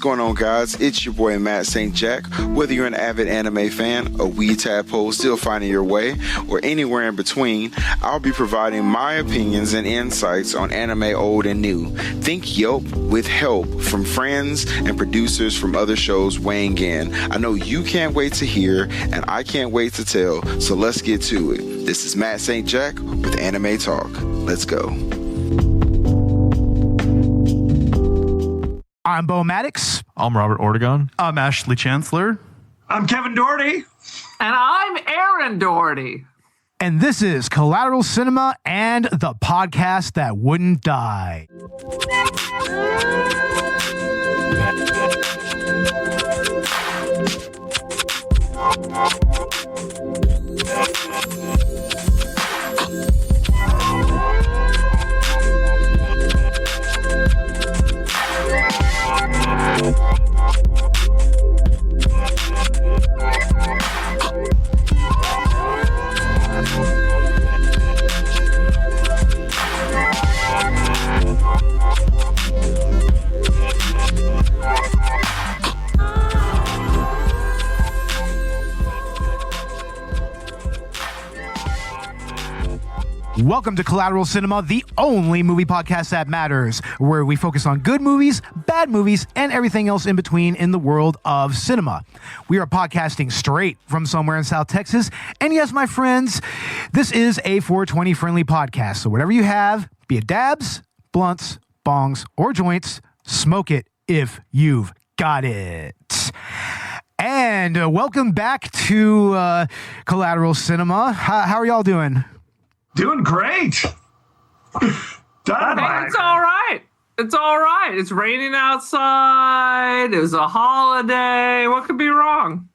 going on, guys? It's your boy Matt St. Jack. Whether you're an avid anime fan, a wee tadpole still finding your way, or anywhere in between, I'll be providing my opinions and insights on anime old and new. Think Yelp with help from friends and producers from other shows weighing in. I know you can't wait to hear, and I can't wait to tell, so let's get to it. This is Matt St. Jack with Anime Talk. Let's go. I'm Bo Maddox. I'm Robert Ortegon. I'm Ashley Chancellor. I'm Kevin Dougherty. And I'm Erin Dougherty. And this is Collateral Cinema and the podcast that wouldn't die. Welcome to Collateral Cinema, the only movie podcast that matters, where we focus on good movies, bad movies, and everything else in between in the world of cinema. We are podcasting straight from somewhere in South Texas, and yes, my friends, this is a 420 friendly podcast, so whatever you have, be it dabs, blunts, bongs, or joints, smoke it if you've got it. And welcome back to Collateral Cinema. How are y'all doing? Doing great. Dynamite. It's all right. It's all right. It's raining outside. It was a holiday. What could be wrong?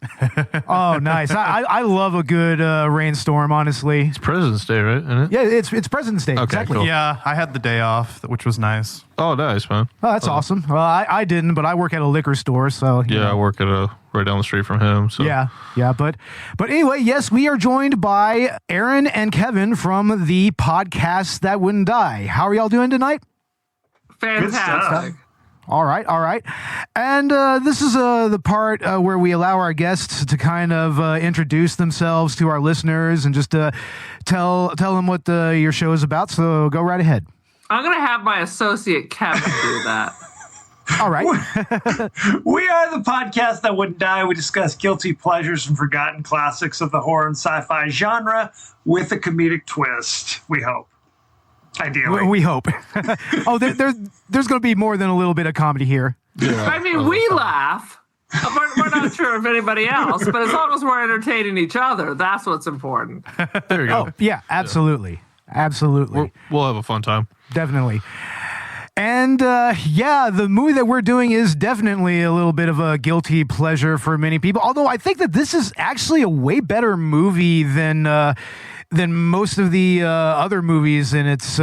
Oh, nice. I love a good rainstorm, honestly. It's President's Day, right? Isn't it? Yeah, it's President's Day. Okay, exactly. cool. Yeah, I had the day off, which was nice. Oh, nice, man. Oh, that's awesome. Well, I didn't, but I work at a liquor store, so you Yeah, know. I work at right down the street from him. So Yeah, but anyway, yes, we are joined by Erin and Kevin from the podcast That Wouldn't Die. How are y'all doing tonight? Fantastic. All right. And this is the part where we allow our guests to kind of introduce themselves to our listeners and just tell them what your show is about. So go right ahead. I'm going to have my associate Kevin do that. All right. We are the podcast that wouldn't die. We discuss guilty pleasures and forgotten classics of the horror and sci-fi genre with a comedic twist, we hope. Ideally. We hope. Oh, there's going to be more than a little bit of comedy here. Yeah. I mean, we laugh. We're not sure if anybody else, but as long as we're entertaining each other, that's what's important. There you go. Oh, yeah, absolutely. Absolutely. We'll have a fun time. Definitely. And yeah, the movie that we're doing is definitely a little bit of a guilty pleasure for many people. Although I think that this is actually a way better movie than most of the other movies in its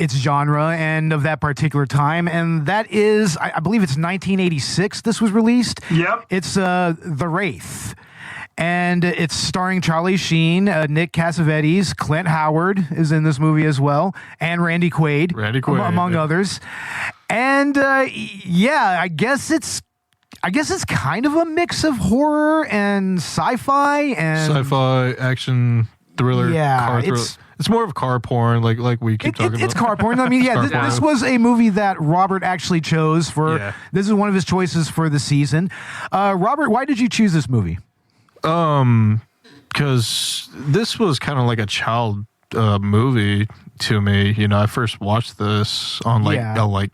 genre and of that particular time. And that is, I believe it's 1986 this was released. Yep. It's The Wraith. And it's starring Charlie Sheen, Nick Cassavetes, Clint Howard is in this movie as well, and Randy Quaid, among others. And yeah, I guess it's kind of a mix of horror and sci-fi Action, thriller, yeah, car thriller. It's more of car porn, like we keep talking about. It's car porn. I mean, yeah, this was a movie that Robert actually chose for. Yeah. This is one of his choices for the season. Robert, why did you choose this movie? Because this was kind of like a child movie to me. You know, I first watched this on like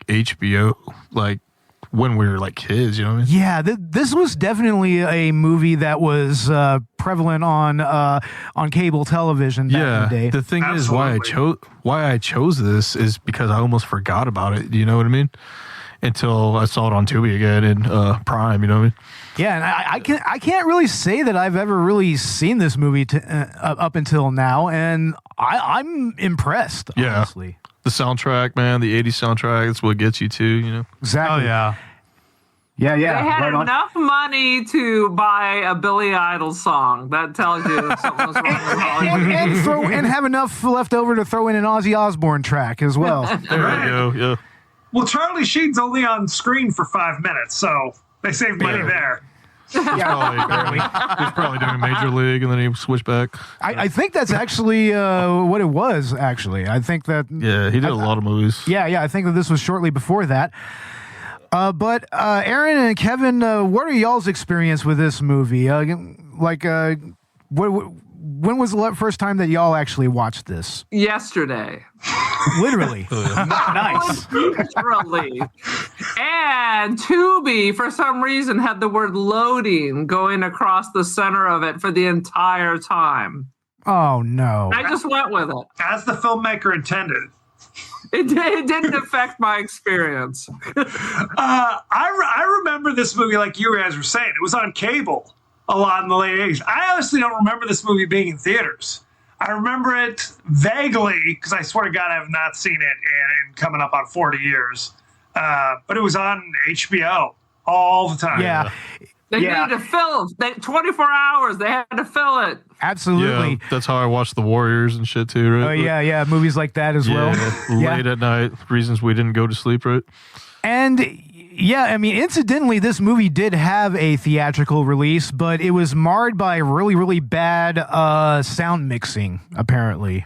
HBO, like when we were like kids. You know what I mean? Yeah, this was definitely a movie that was prevalent on cable television back in the day. The thing is, why I chose this is because I almost forgot about it. You know what I mean? Until I saw it on Tubi again in Prime. You know what I mean? Yeah, and I can't really say that I've ever really seen this movie up until now, and I'm impressed, honestly. The soundtrack, man, the 80s soundtrack, that's what gets you too, you know? Exactly. Oh, yeah. Yeah. They had enough money to buy a Billy Idol song. That tells you something was wrong with Hollywood. and have enough left over to throw in an Ozzy Osbourne track as well. There you go, yeah. Well, Charlie Sheen's only on screen for 5 minutes, so they saved money there. He's probably doing Major League, and then he switched back. I think that's actually what it was, actually. I think that... Yeah, he did a lot of movies. Yeah, I think that this was shortly before that. But Erin and Kevin, what are y'all's experience with this movie? When was the first time that y'all actually watched this? Yesterday. Literally. Nice. Literally. And Tubi, for some reason, had the word loading going across the center of it for the entire time. Oh, no. I just went with it. As the filmmaker intended. It didn't affect my experience. I remember this movie like you guys were saying. It was on cable a lot in the late 80s. I honestly don't remember this movie being in theaters. I remember it vaguely, because I swear to God I have not seen it in coming up on 40 years. But it was on HBO all the time. Yeah. They needed to fill it. 24 hours. They had to fill it. Absolutely. Yeah, that's how I watched The Warriors and shit too, right? Oh, yeah. Movies like that as well. Late at night. Reasons we didn't go to sleep, right? And... yeah, I mean, incidentally, this movie did have a theatrical release, but it was marred by really, really bad sound mixing, apparently.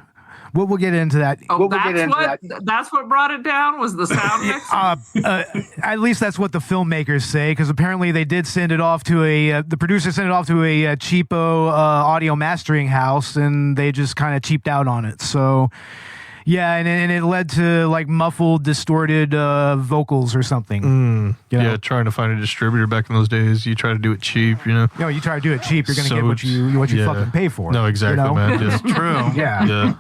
We'll get into that. Oh, that's what brought it down, was the sound mixing? At least that's what the filmmakers say, because apparently they did send it off to the producer sent it off to a cheapo audio mastering house, and they just kind of cheaped out on it. So... yeah, and it led to like muffled, distorted vocals or something. You know? Yeah, trying to find a distributor back in those days, you try to do it cheap, you know. You try to do it cheap, you're gonna get what you fucking pay for. No, exactly, you know? man. It's true. Yeah.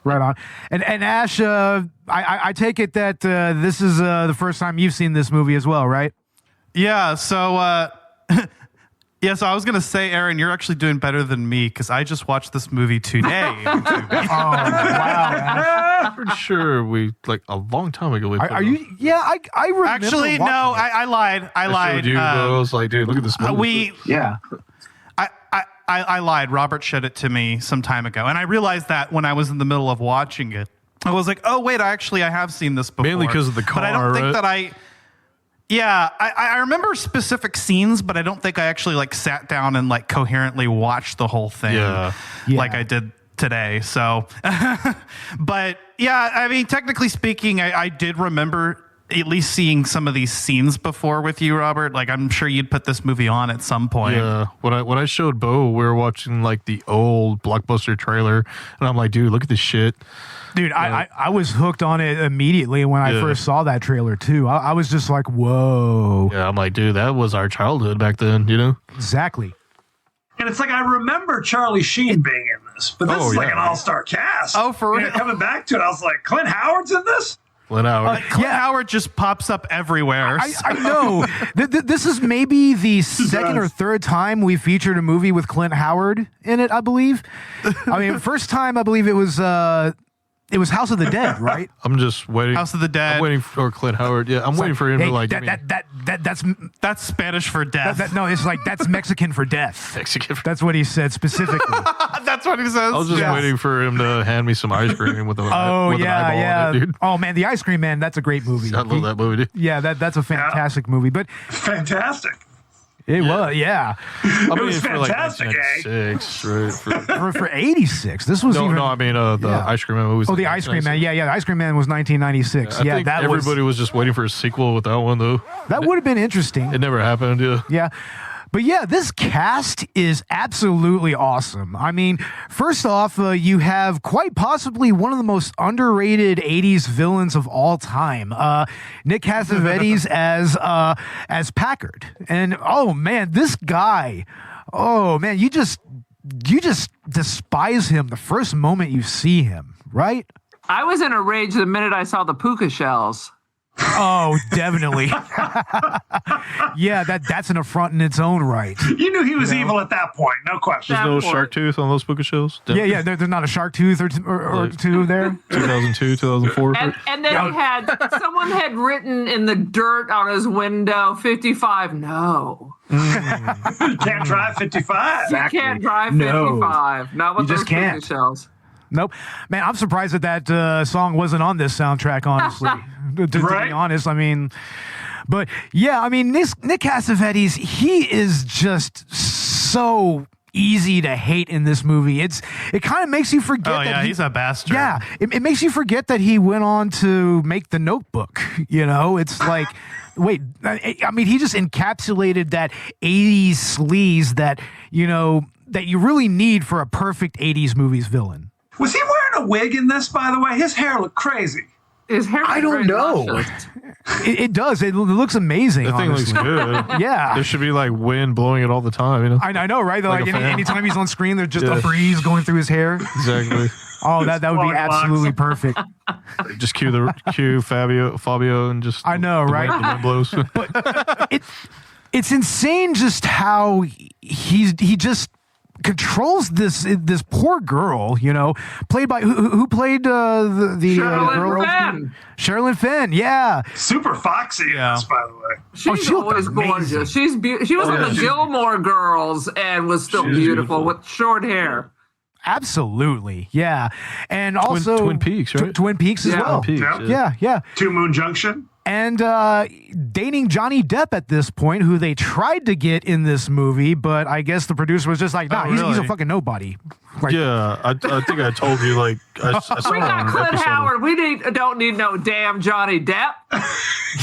Right on. And Ash, I take it that this is the first time you've seen this movie as well, right? Yeah. So. So I was going to say, Erin, you're actually doing better than me because I just watched this movie today. Oh, wow. I'm pretty sure we, like, a long time ago. Are you? Yeah, I remember. Actually, no, I lied. I lied. Showed you, I was like, dude, look at this movie. I lied. Robert showed it to me some time ago. And I realized that when I was in the middle of watching it. I was like, oh, wait, I have seen this before. Mainly because of the car, but I don't think right? that Yeah, I remember specific scenes, but I don't think I actually like sat down and like coherently watched the whole thing like I did today. So, but yeah, I mean, technically speaking, I did remember at least seeing some of these scenes before with you, Robert. Like, I'm sure you'd put this movie on at some point. Yeah, when I showed Bo, we were watching like the old Blockbuster trailer, and I'm like, dude, look at this shit. Dude, I was hooked on it immediately when I first saw that trailer, too. I was just like, whoa. Yeah, I'm like, dude, that was our childhood back then, you know? Exactly. And it's like, I remember Charlie Sheen being in this, but this is like an all-star cast. Oh, for real? Coming back to it, I was like, Clint Howard's in this? Clint Howard. Clint Howard just pops up everywhere. I know. This is maybe the second or third time we featured a movie with Clint Howard in it, I believe. I mean, first time, I believe it was House of the Dead, right? I'm just waiting. House of the Dead. I'm waiting for Clint Howard. Yeah, I'm waiting for him to like. That's Spanish for death. No, it's like that's Mexican for death. Mexican. That's what he said specifically. That's what he says. I was just waiting for him to hand me some ice cream with an eyeball on it, dude. Oh man, The Ice Cream Man. That's a great movie. I love that movie, dude. Yeah, that's a fantastic movie. But fantastic. It was, yeah. It was fantastic, right? For 86. This was the Ice Cream Man movie. Oh, the Ice Cream Man. Yeah, the Ice Cream Man was 1996. I think everybody was just waiting for a sequel with that one, though. That would have been interesting. It never happened, Yeah. But yeah, this cast is absolutely awesome. I mean, first off, you have quite possibly one of the most underrated 80s villains of all time. Nick Cassavetes as Packard. And oh man, this guy, oh man, you just despise him the first moment you see him, right? I was in a rage the minute I saw the puka shells. Oh, definitely. Yeah, that's an affront in its own right. You knew he was evil at that point, no question. There's no shark tooth on those puka shells? Yeah, there's not a shark tooth or two there. 2002, 2004. And then someone had written in the dirt on his window, 55, no. You can't drive 55. Exactly. You can't drive 55. Not with those puka shells. Nope. Man, I'm surprised that song wasn't on this soundtrack, honestly. to be honest. I mean, but yeah, I mean, Nick Cassavetes, he is just so easy to hate in this movie. It kind of makes you forget that he's a bastard. Yeah, it makes you forget that he went on to make The Notebook. You know, it's like, wait, I mean, he just encapsulated that 80s sleaze that, you know, that you really need for a perfect 80s movies villain. Was he wearing a wig in this, by the way? His hair looked crazy. His hair I don't know. It does. It looks amazing. The thing looks good. Yeah. There should be like wind blowing it all the time, you know? I know, right? Like anytime he's on screen, there's just a breeze going through his hair. Exactly. Oh, that would be absolutely perfect. Just cue Fabio, and just I know, right? The wind blows. But it's insane just how he just controls this poor girl, you know, played by who played the girl? Fenn. Sherilyn Fenn, yeah. Super foxy, by the way. She's always gorgeous. She was on the Gilmore Girls and was still beautiful with short hair. Absolutely, yeah. And also Twin Peaks, right? Twin Peaks as well. Twin Peaks, yeah. Two Moon Junction. And dating Johnny Depp at this point, who they tried to get in this movie, but I guess the producer was just like, nah, he's a fucking nobody. Like, yeah, I think I told you, like, I saw we got Clint Howard. We don't need no damn Johnny Depp.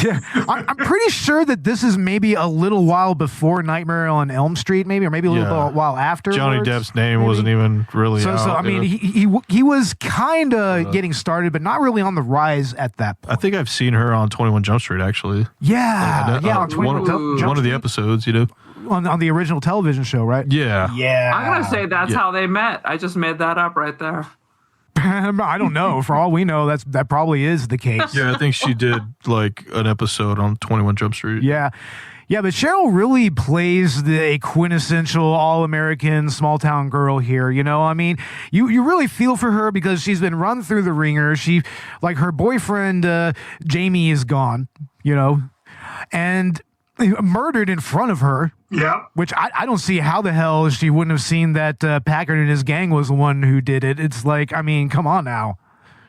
Yeah, I'm pretty sure that this is maybe a little while before Nightmare on Elm Street, maybe, or maybe a little while after. Johnny Depp's name wasn't even really out. So I mean, he was kind of getting started, but not really on the rise at that point. I think I've seen her on 21 Jump Street, actually. Yeah, on 21 Jump Street. One of the episodes, you know. On the original television show, right? Yeah. I'm gonna say that's how they met. I just made that up right there. I don't know. For all we know, that probably is the case. Yeah, I think she did like an episode on 21 Jump Street. Yeah. Yeah, but Cheryl really plays the quintessential all-American small-town girl here, you know? I mean, you really feel for her because she's been run through the ringer. Like, her boyfriend, Jamie, is gone, you know? And murdered in front of her. Yeah. Which I don't see how the hell she wouldn't have seen that Packard and his gang was the one who did it. It's like, I mean, come on now.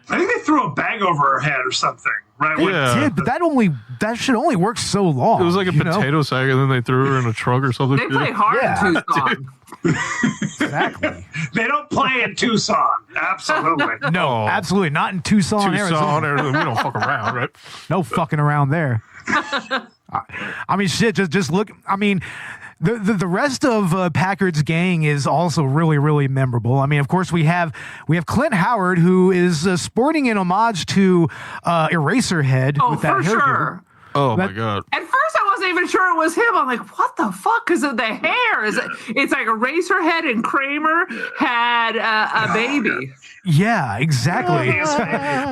I think they threw a bag over her head or something, right? Yeah. It did, but that should only work so long. It was like a potato sack, and then they threw her in a trunk or something. They play hard in Tucson. Exactly. They don't play in Tucson. Absolutely. No, absolutely not in Tucson, Arizona. We don't fuck around, right? No fucking around there. I mean, shit. Just look. I mean, the rest of Packard's gang is also really, really memorable. I mean, of course, we have Clint Howard, who is sporting an homage to Eraserhead. Oh, with that for hairdo. Sure. Oh my god! At first, I wasn't even sure it was him. I'm like, what the fuck? Because of the hair. It's like Eraserhead and Kramer had a baby. Yeah, exactly.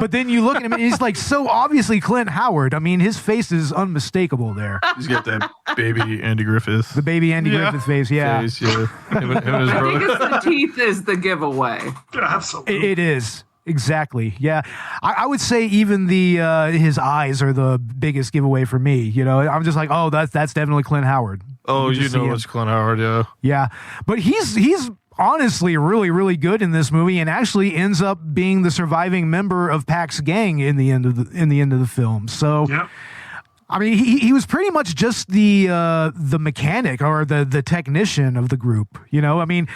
But then you look at him, and he's like so obviously Clint Howard. I mean, his face is unmistakable there. He's got that baby Andy Griffith. The baby Andy Griffith face, yeah. Him and his I brother. think it's the teeth is the giveaway. Absolutely. It is. Exactly. Yeah. I would say even his eyes are the biggest giveaway for me. You know, I'm just like, oh, that's definitely Clint Howard. Oh, you know it's Clint Howard, yeah. Yeah. But he's honestly really, really good in this movie, and actually ends up being the surviving member of Pac's gang in the end of the film. So yep. I mean, he was pretty much just the mechanic or the technician of the group. You know, I mean,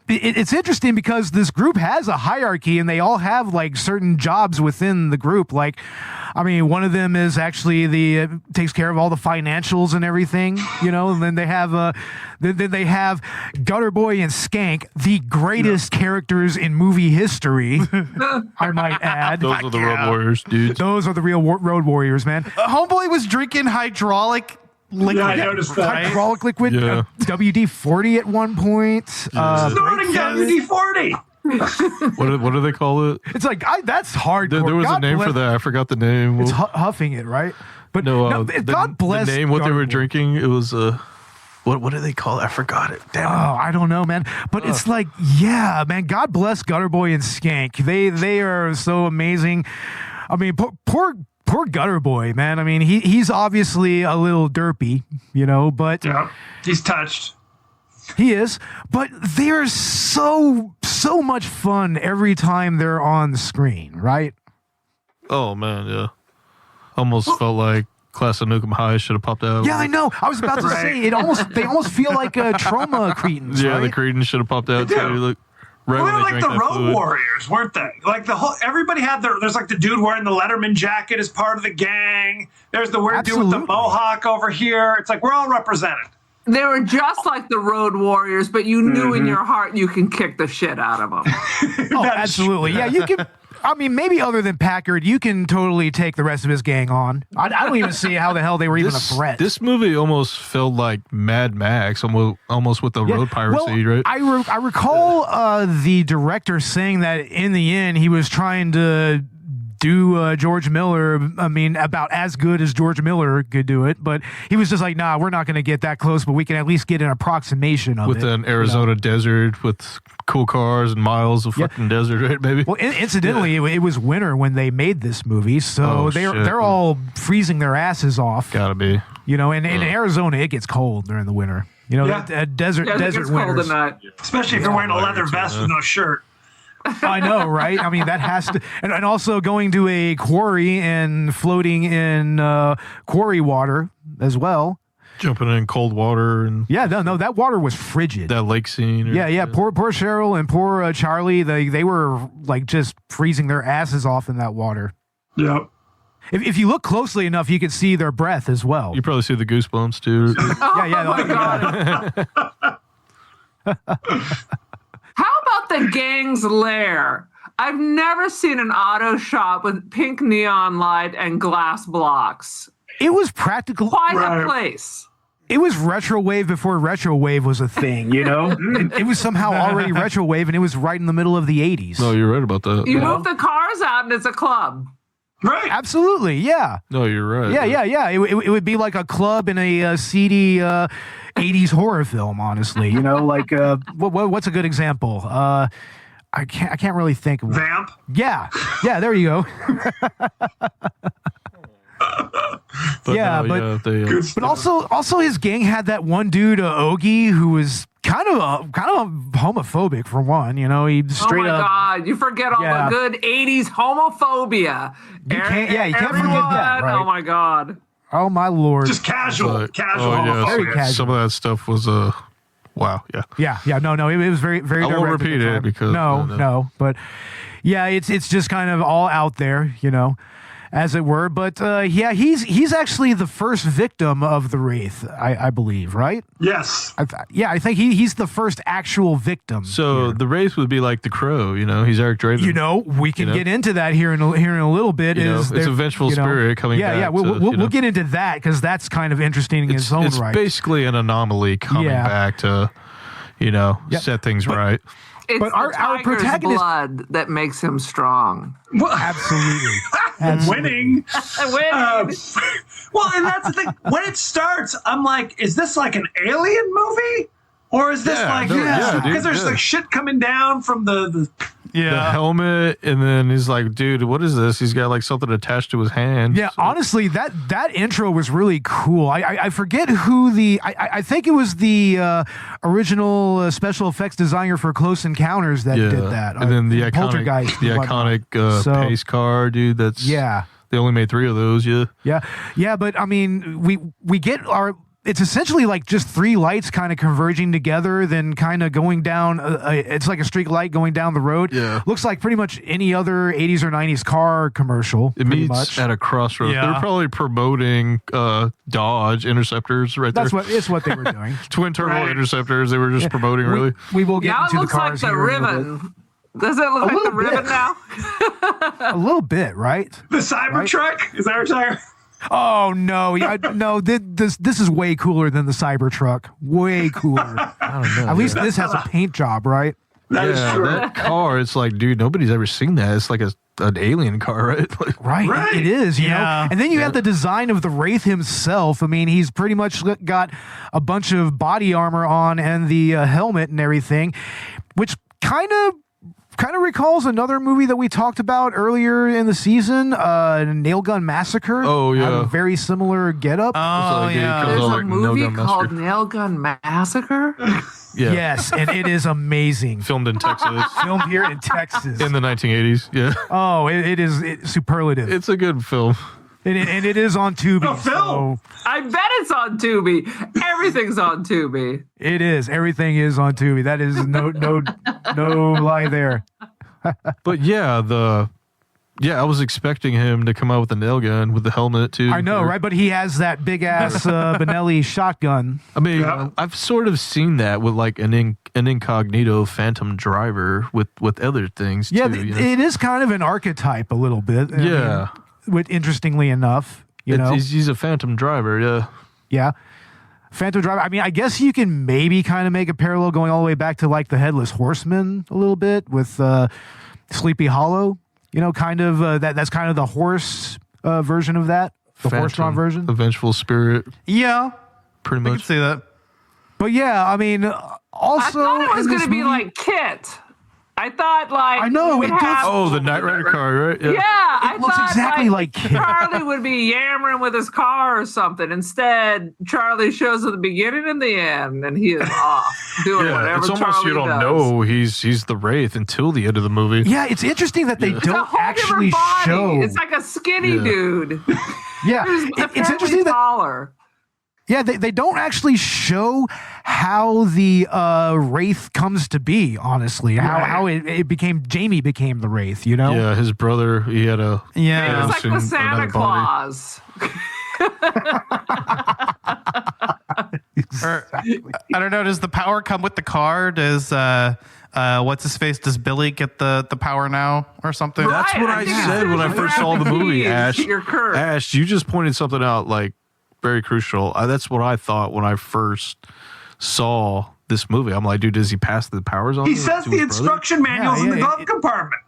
it's interesting because this group has a hierarchy and they all have like certain jobs within the group. Like, I mean, one of them is actually takes care of all the financials and everything. You know, and then they have Gutter Boy and Skank, the greatest characters in movie history. I might add. Those are the Road Warriors, dude. Those are the real Road Warriors, man. Homeboy was drinking hydraulic liquid. Yeah, I noticed that. Hydraulic liquid, Yeah. WD-40 at one point. Snorting WD-40. What do they call it? It's like, that's hardcore. There was a name for that. I forgot the name. It's huffing it, right? But God bless the name. What they were Gutter Boy. drinking. It was what do they call it? I forgot it. Damn. Oh, I don't know, man. But it's like, yeah, man. God bless Gutter Boy and Skank. They are so amazing. I mean, poor Gutter Boy, man. I mean, he's obviously a little derpy, you know, but Yeah, he's touched. he is. But they're so much fun every time they're on the screen, right? Oh man, yeah. Almost felt like Class of Nukem High should have popped out. Yeah, I know. I was about to say they almost feel like trauma Cretans. Yeah, right? the Cretans should have popped out too. Look, right They when were they like drank the that Road fluid. Warriors, weren't they? Like everybody had there's like the dude wearing the Letterman jacket as part of the gang. There's the weird dude with the mohawk over here. It's like we're all represented. They were just like the Road Warriors, but you knew in your heart you can kick the shit out of them. Oh, absolutely. Yeah, you can. I mean, maybe other than Packard, you can totally take the rest of his gang on. I don't even see how the hell they were even a threat. This movie almost felt like Mad Max, almost with the road piracy, right? I recall the director saying that in the end he was trying to do George Miller, I mean, about as good as George Miller could do it, but he was just like, nah, we're not going to get that close, but we can at least get an approximation of it. With an Arizona desert with cool cars and miles of fucking desert, right, baby? Well, incidentally, it was winter when they made this movie, so they're all freezing their asses off. Gotta be. You know, and in Arizona, it gets cold during the winter. You know, desert gets winters. cold at night. Especially if you're wearing a leather vest with no shirt. I know, right? I mean, that has to, and also going to a quarry and floating in quarry water as well. Jumping in cold water and no, that water was frigid. that lake scene. Yeah. Poor Cheryl and poor Charlie. They were like just freezing their asses off in that water. Yep. If you look closely enough, you can see their breath as well. You probably see the goosebumps too. Oh my God. How about the gang's lair? I've never seen an auto shop with pink neon light and glass blocks. It was practical. Quite a place. It was retro wave before retro wave was a thing, you know? it was somehow already retro wave, and it was right in the middle of the 80s. No, you're right about that. You move the cars out and it's a club. Right. Absolutely, yeah. No, you're right. Yeah. It would be like a club in a seedy 80s horror film, honestly. You know, like, what's a good example? I can't really think of one. Vamp. Yeah, there you go. But also his gang had that one dude, Ogie, who was kind of homophobic for one. You know, he straight up. Oh my God! You forget all the good '80s homophobia. You can't forget that. Right? Oh my God! Oh my Lord! Just casual homophobia. Very casual. Some of that stuff was wow. Yeah. No. It was very, very. I won't repeat it because no. But yeah, it's just kind of all out there, you know, as it were. But he's actually the first victim of the Wraith, I believe, right? Yes. I think he's the first actual victim. So the Wraith would be like the Crow, you know. He's Eric Draven. You know, we can get into that here in a little bit. It's a vengeful spirit coming back. Yeah, we'll get into that because that's kind of interesting in its own right. It's basically an anomaly coming back to, set things right. It's our protagonist blood that makes him strong. Well, absolutely. Winning. Winning. Well, and that's the thing. When it starts, I'm like, is this like an alien movie? Or is this because there's like shit coming down from the helmet, and then he's like, dude, what is this? He's got like something attached to his hand. Yeah, honestly, that intro was really cool. I forget who I think it was the original special effects designer for Close Encounters that did that. And then the iconic pace car, dude. They only made 3 of those. Yeah. But I mean, we get it's essentially like just 3 lights kind of converging together, then kind of going down. It's like a street light going down the road. Yeah. Looks like pretty much any other 80s or 90s car commercial. It meets at a crossroads. Yeah. They're probably promoting Dodge Interceptors right there. It's what they were doing. Twin turbo Interceptors. They were just promoting, really. We will get into the cars like the Ribbon. Does it look like the Ribbon now? A little bit, right? The Cybertruck? Is that what you're saying? Oh no! No. This is way cooler than the Cybertruck. Way cooler. I don't know. At least this has a paint job, right? That is true. That car. It's like, dude, nobody's ever seen that. It's like an alien car, right? Right. It is. You know. And then you have the design of the Wraith himself. I mean, he's pretty much got a bunch of body armor on and the helmet and everything, which kind of recalls another movie that we talked about earlier in the season, Nail Gun Massacre. Oh, yeah. Had a very similar getup. Oh, yeah. There's a movie called Nail Gun Massacre? Yeah. Yes, and it is amazing. Filmed in Texas. Filmed here in Texas. In the 1980s, yeah. Oh, it is superlative. It's a good film. And it is on Tubi. Oh, Phil. So I bet it's on Tubi. Everything's on Tubi. it is. Everything is on Tubi. That is no lie there. But I was expecting him to come out with a nail gun with the helmet too. I know, right? But he has that big ass Benelli shotgun. I mean, I've sort of seen that with like an incognito Phantom driver with other things. Yeah, too, it is kind of an archetype a little bit. Yeah. Interestingly enough, you know, he's a Phantom driver. Yeah. Yeah. Phantom driver. I mean, I guess you can maybe kind of make a parallel going all the way back to like the Headless Horseman a little bit with Sleepy Hollow. You know, kind of that's kind of the horse version of that, the horse-drawn version, the vengeful spirit. Yeah, pretty much. I can see that. But yeah, I mean, also I thought it was going to be like Kit. I thought like I know it did. Oh, the Knight Rider car, right? Yeah, I looks thought exactly like Kit. Charlie would be yammering with his car or something. Instead, Charlie shows at the beginning and the end, and he is off doing whatever. It's almost Charlie you don't does. know he's the Wraith until the end of the movie. Yeah, it's interesting that they It's a don't whole actually different body. show. It's like a skinny dude. Yeah, Who's it's interesting that. taller. Yeah, they don't actually show how the Wraith comes to be, honestly. How it became, Jamie became the Wraith, you know? Yeah, his brother, he had a... Yeah. It's like the Santa Claus. I don't know. Does the power come with the car? Does what's his face? Does Billy get the power now or something? Right. That's what I think said when I first saw the movie, Ash. You're cursed. Ash, you just pointed something out, like, very crucial. That's what I thought when I first saw this movie. I'm like, dude, does he pass the powers on? He says the instruction manual's in the glove compartment.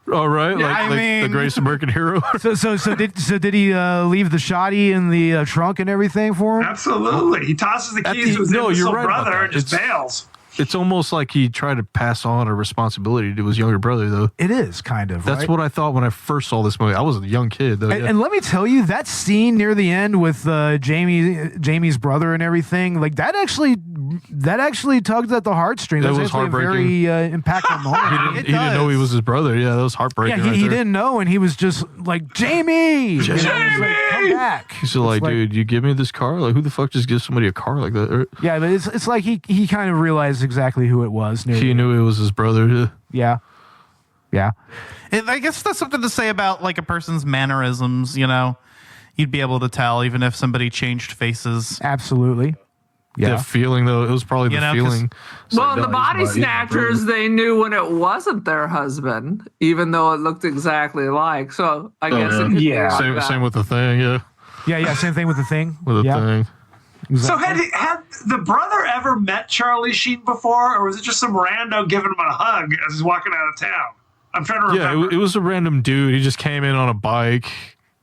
Oh, right? Yeah, like the greatest American hero? So did he leave the shoddy in the trunk and everything for him? Absolutely. He tosses the keys to his imbecile brother and just bails. It's almost like he tried to pass on a responsibility to his younger brother, though. It is, kind of, That's right? what I thought when I first saw this movie. I was a young kid, though. And let me tell you, that scene near the end with Jamie's brother and everything, like that actually tugged at the heartstrings. That was actually heartbreaking. A very impactful moment. he didn't know he was his brother. Yeah, that was heartbreaking. Yeah, right he there. didn't know, and he was just like, Jamie! Jamie! You know, he's like, come back. He's like, dude, you give me this car? Like, who the fuck just gives somebody a car like that? Yeah, but it's like he kind of realized exactly who it was. He knew it was his brother. Yeah. I guess that's something to say about like a person's mannerisms. You know, you'd be able to tell even if somebody changed faces. Absolutely. Yeah. The feeling, though, it was probably the feeling. It's Well, like, the body snatchers, they knew when it wasn't their husband, even though it looked exactly like. So I guess it could be like Same with the Thing, yeah. Yeah, same thing with the Thing. With the Thing. Exactly. So had the brother ever met Charlie Sheen before, or was it just some rando giving him a hug as he's walking out of town? I'm trying to remember. Yeah, it was a random dude. He just came in on a bike.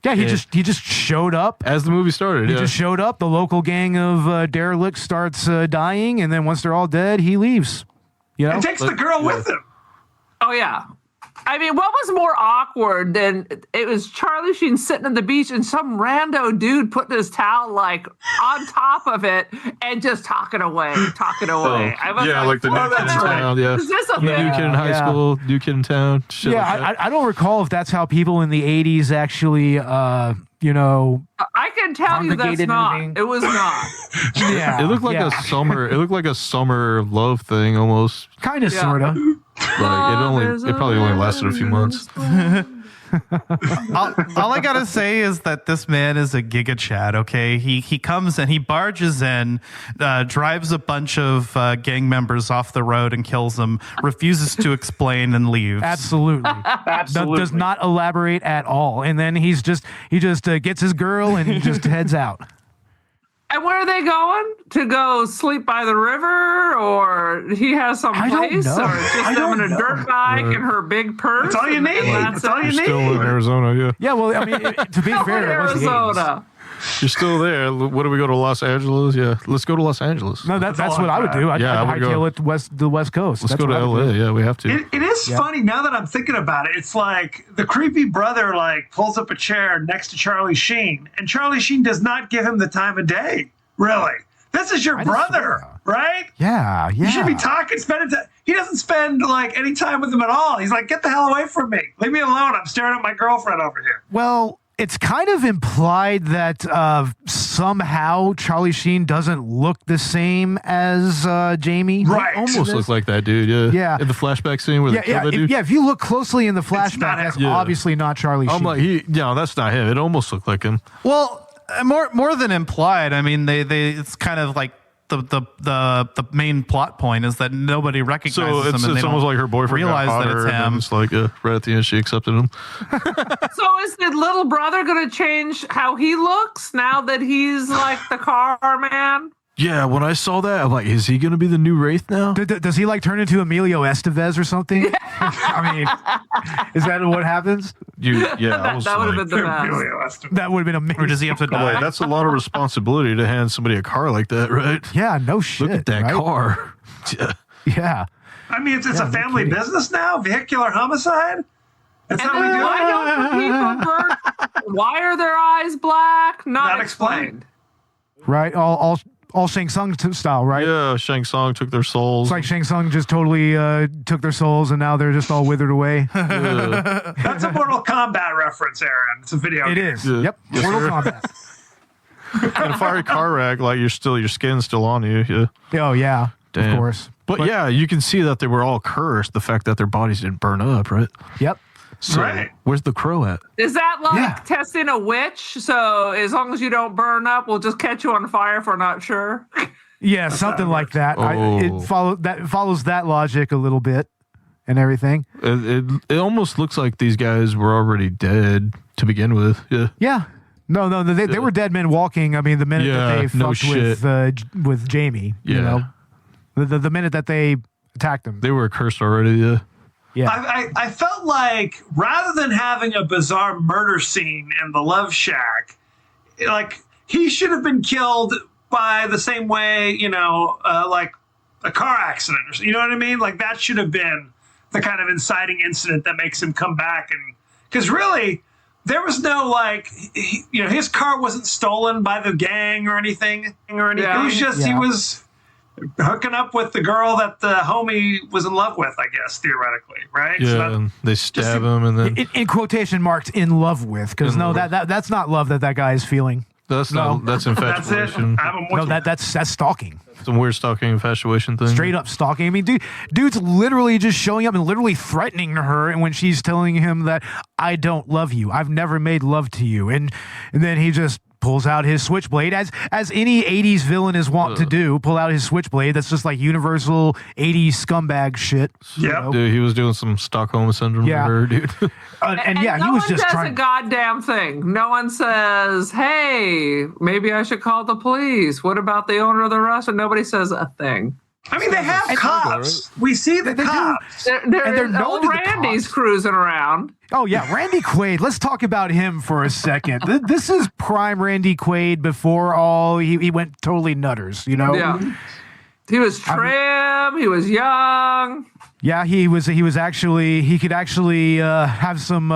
Yeah, he just showed up. As the movie started, He just showed up. The local gang of derelicts starts dying, and then once they're all dead, he leaves. You know? And takes the girl with him. Oh, yeah. I mean, what was more awkward than it was Charlie Sheen sitting on the beach and some rando dude putting his towel like on top of it and just talking away. I was like the new kid in town. Yeah, is this a new kid in high school, new kid in town. Shit like that. I don't recall if that's how people in the 80s actually, I can tell you that's congregated not. anything. It was not. Yeah, It looked like a summer. It looked like a summer love thing almost. kind of, sort of. Like it probably only lasted a few months. All I gotta say is that this man is a Giga Chad. Okay, he comes and he barges in, drives a bunch of gang members off the road and kills them. Refuses to explain and leaves. Absolutely. Does not elaborate at all. And then he just gets his girl and he just heads out. And where are they going? To go sleep by the river? Or he has some I don't place? know. Or it's just them in a dirt bike and her big purse? That's all you need. That's all you Still in need. Arizona, yeah. Yeah, well, I mean, to be fair, it was the 80s. Arizona. You're still there. What do we go to Los Angeles? Yeah, let's go to Los Angeles. No, that's what I would do. I'd hightail it to the West Coast. Let's That's go to what I would LA. do. Yeah, we have to. It is funny now that I'm thinking about it. It's like the creepy brother like pulls up a chair next to Charlie Sheen, and Charlie Sheen does not give him the time of day. Really, this is your brother, right? Yeah. You should be talking, spending time. He doesn't spend like any time with him at all. He's like, get the hell away from me. Leave me alone. I'm staring at my girlfriend over here. Well, it's kind of implied that somehow Charlie Sheen doesn't look the same as Jamie. Right. Almost look like that dude. Yeah. Yeah. In the flashback scene where they killed that dude. If you look closely in the flashback, that's obviously not Charlie Sheen. I'm like, no, that's not him. It almost looked like him. Well, more than implied. I mean, they it's kind of like the main plot point is that nobody recognizes him. So it's almost like her boyfriend realized got that it's her, him. and it's like right at the end she accepted him. So is the little brother going to change how he looks now that he's like the car man? Yeah, when I saw that, I'm like, is he going to be the new Wraith now? Does he like turn into Emilio Estevez or something? I mean, is that what happens? That would have been the best. That would have been amazing. Or does he have to die? Like, that's a lot of responsibility to hand somebody a car like that, right? Yeah, no shit. Look at that car. Yeah. Yeah. I mean, it's a family business now. Vehicular homicide. That's And how we then do why it. don't the people burn? Why are their eyes black? Not explained. Right. All Shang Tsung style, right? Yeah, Shang Tsung took their souls. It's like Shang Tsung just totally took their souls and now they're just all withered away. That's a Mortal Kombat reference, Aaron. It's a video It game. is. Yeah. Yep. Yes, Mortal sir. Kombat. In a fiery car wreck, like your skin's still on you. Yeah. Oh, yeah. Damn. Of course. But yeah, you can see that they were all cursed. The fact that their bodies didn't burn up, right? Yep. So Right. where's the crow at? Is that like Yeah. testing a witch? So as long as you don't burn up, we'll just catch you on fire if we're not sure. Yeah, something like that. Oh. It follows that logic a little bit and everything. It almost looks like these guys were already dead to begin with. Yeah. Yeah. No, they were dead men walking. I mean, the minute that they no fucked with Jamie, you Yeah. know, the minute that they attacked him. They were cursed already. Yeah. Yeah. I felt like rather than having a bizarre murder scene in the Love Shack, like he should have been killed by the same way, like a car accident or something. You know what I mean? Like that should have been the kind of inciting incident that makes him come back. And because really, there was no his car wasn't stolen by the gang or anything. Yeah. It was just he was hooking up with the girl that the homie was in love with, I guess, theoretically, right? Yeah, So and they stab him, and then in quotation marks, in love with, because that's not love that guy is feeling. that's that's it. infatuation. That's stalking. Some weird stalking infatuation thing. Straight up stalking. I mean, dude's literally just showing up and literally threatening her, and when she's telling him that I don't love you, I've never made love to you, and then he just pulls out his switchblade, as any 80s villain is wont to do, pull out his switchblade. That's just like universal 80s scumbag shit. Yep. Dude, he was doing some Stockholm syndrome to her, dude. And yeah, no he was one just says trying. a goddamn thing. No one says, "Hey, maybe I should call the police." What about the owner of the restaurant? Nobody says a thing. I mean, they have cops. We see the cops. There's known old to the Randy's cops. cruising around. Oh yeah, Randy Quaid. Let's talk about him for a second. This is prime Randy Quaid before he went totally nutters. You know. Yeah. He was trim. He was young. Yeah, he was actually, he could actually have some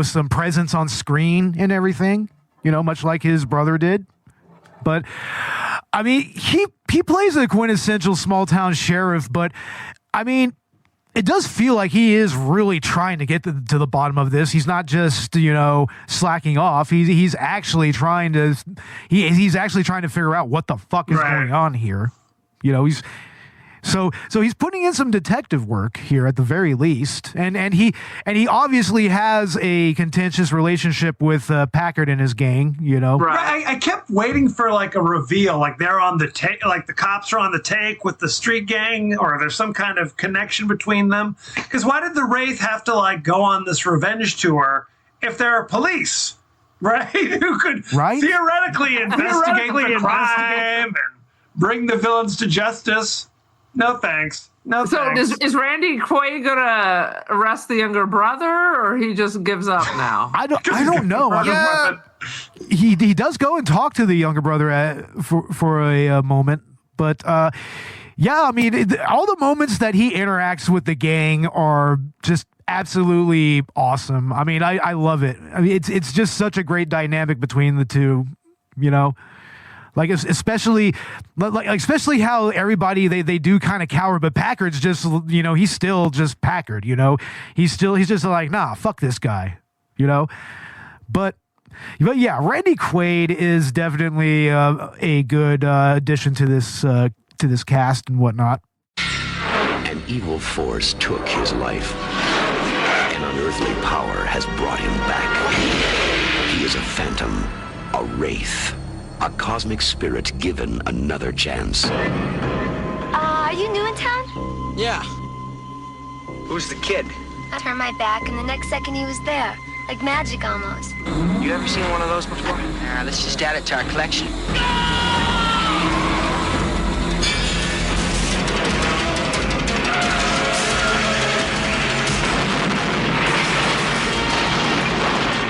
some presence on screen and everything, much like his brother did. But I mean, he plays a quintessential small town sheriff, but I mean, it does feel like he is really trying to get to the bottom of this. He's not just, slacking off. He's actually trying to he's actually trying to figure out what the fuck is going on here. So he's putting in some detective work here at the very least, and he obviously has a contentious relationship with Packard and his gang. Right. I kept waiting for like a reveal, like they're on the take, like the cops are on the take with the street gang, or there's some kind of connection between them. Because why did the Wraith have to like go on this revenge tour if there are police, right? Who could theoretically investigate the crime and bring the villains to justice? No thanks. No thanks. So is Randy Quaid gonna arrest the younger brother, or he just gives up now? I don't know. He does go and talk to the younger brother for a moment, but yeah, I mean, all the moments that he interacts with the gang are just absolutely awesome. I mean, I love it. I mean, it's just such a great dynamic between the two, Like especially how everybody they do kind of cower, but Packard's just he's still just Packard. He's just like, nah, fuck this guy. But yeah, Randy Quaid is definitely a good addition to this cast and whatnot. An evil force took his life. An unearthly power has brought him back. He is a phantom, a wraith, a cosmic spirit given another chance. Are you new in town? Yeah. Who's the kid? I turned my back, and the next second he was there. Like magic, almost. You ever seen one of those before? Let's just add it to our collection.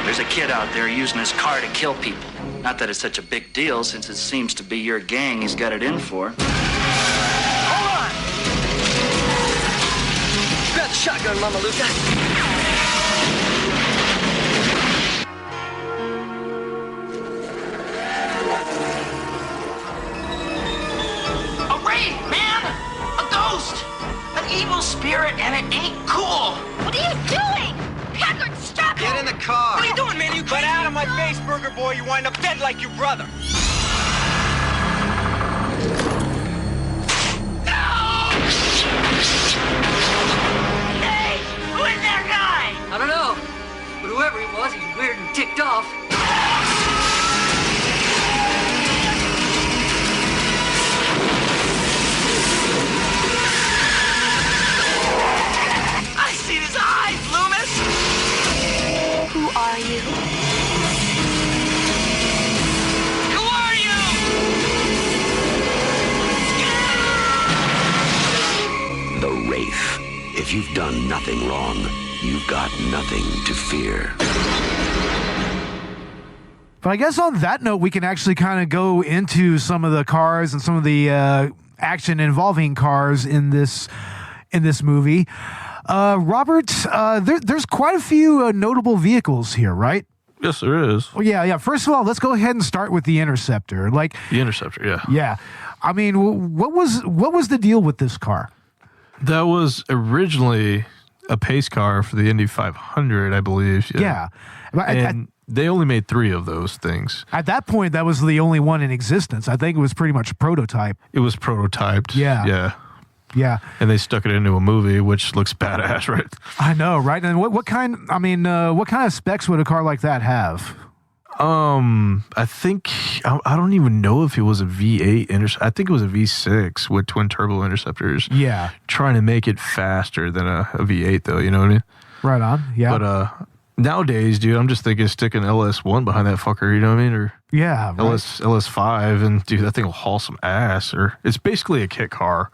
There's a kid out there using his car to kill people. Not that it's such a big deal, since it seems to be your gang he's got it in for. Hold on! Grab the shotgun, Mama Luca. A wraith, man! A ghost! An evil spirit, and it ain't cool! What are you doing? Packard, stop it! Get in the car. What are you doing, man? You Get out of my face, Burger Boy. You wind up dead like your brother. Hey! Who is that guy? I don't know. But whoever he was, he's weird and ticked off. I seen his eyes, Loomis! Who are you? Who are you? The Wraith. If you've done nothing wrong, you've got nothing to fear. But I guess on that note, we can actually kind of go into some of the cars and some of the action involving cars in this movie. Robert, there's quite a few notable vehicles here, right? Yes, there is. Well, yeah. First of all, let's go ahead and start with the Interceptor. The Interceptor, yeah. Yeah. I mean, what was the deal with this car? That was originally a pace car for the Indy 500, I believe. Yeah. And they only made 3 of those things. At that point, that was the only one in existence. I think it was pretty much a prototype. It was prototyped. Yeah. Yeah. Yeah. And they stuck it into a movie, which looks badass, right? I know, right? And what kind of specs would a car like that have? I think, I don't even know if it was a V8 I think it was a V6 with twin turbo interceptors. Yeah. Trying to make it faster than a V8 though, you know what I mean? Right on. Yeah. But nowadays, dude, I'm just thinking sticking LS1 behind that fucker, you know what I mean? Or yeah, right. LS5, and dude, that thing will haul some ass. Or it's basically a kit car.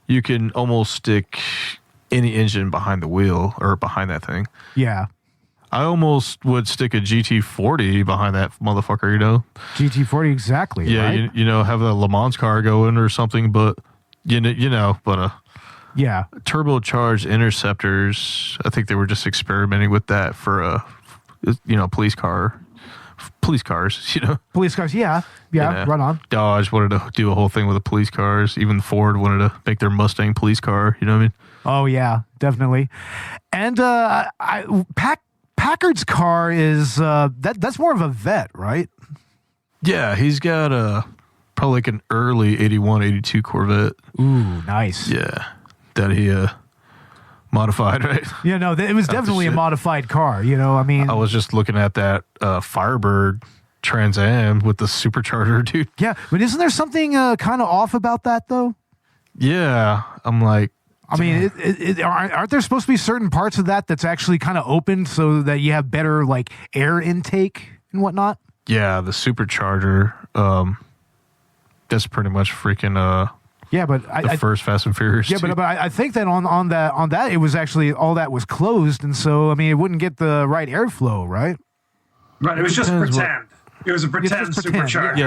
You can almost stick any engine behind the wheel or behind that thing. Yeah. I almost would stick a GT40 behind that motherfucker, you know? GT40, exactly. Yeah, right? you know, have a Le Mans car go in or something, but yeah, turbocharged interceptors. I think they were just experimenting with that for police cars, you know. Police cars, yeah, right on. Dodge wanted to do a whole thing with the police cars. Even Ford wanted to make their Mustang police car, you know what I mean? Oh yeah, definitely. And Packard's car is that's more of a vet, right? Yeah, he's got probably like an early 81, 82 Corvette. Ooh, nice. Yeah, that he modified, right? Yeah, no, it was definitely a modified car. You know, I mean, I was just looking at that Firebird Trans Am with the supercharger, dude. Yeah, but isn't there something kind of off about that though? Yeah, I'm like, I mean, aren't there supposed to be certain parts of that that's actually kind of open so that you have better like air intake and whatnot? Yeah, the supercharger. That's pretty much freaking. Yeah, but the first Fast and Furious. Yeah, but I think that on that it was actually all that was closed, and so I mean it wouldn't get the right airflow, right? Right. It was just pretend. It was a pretend supercharger.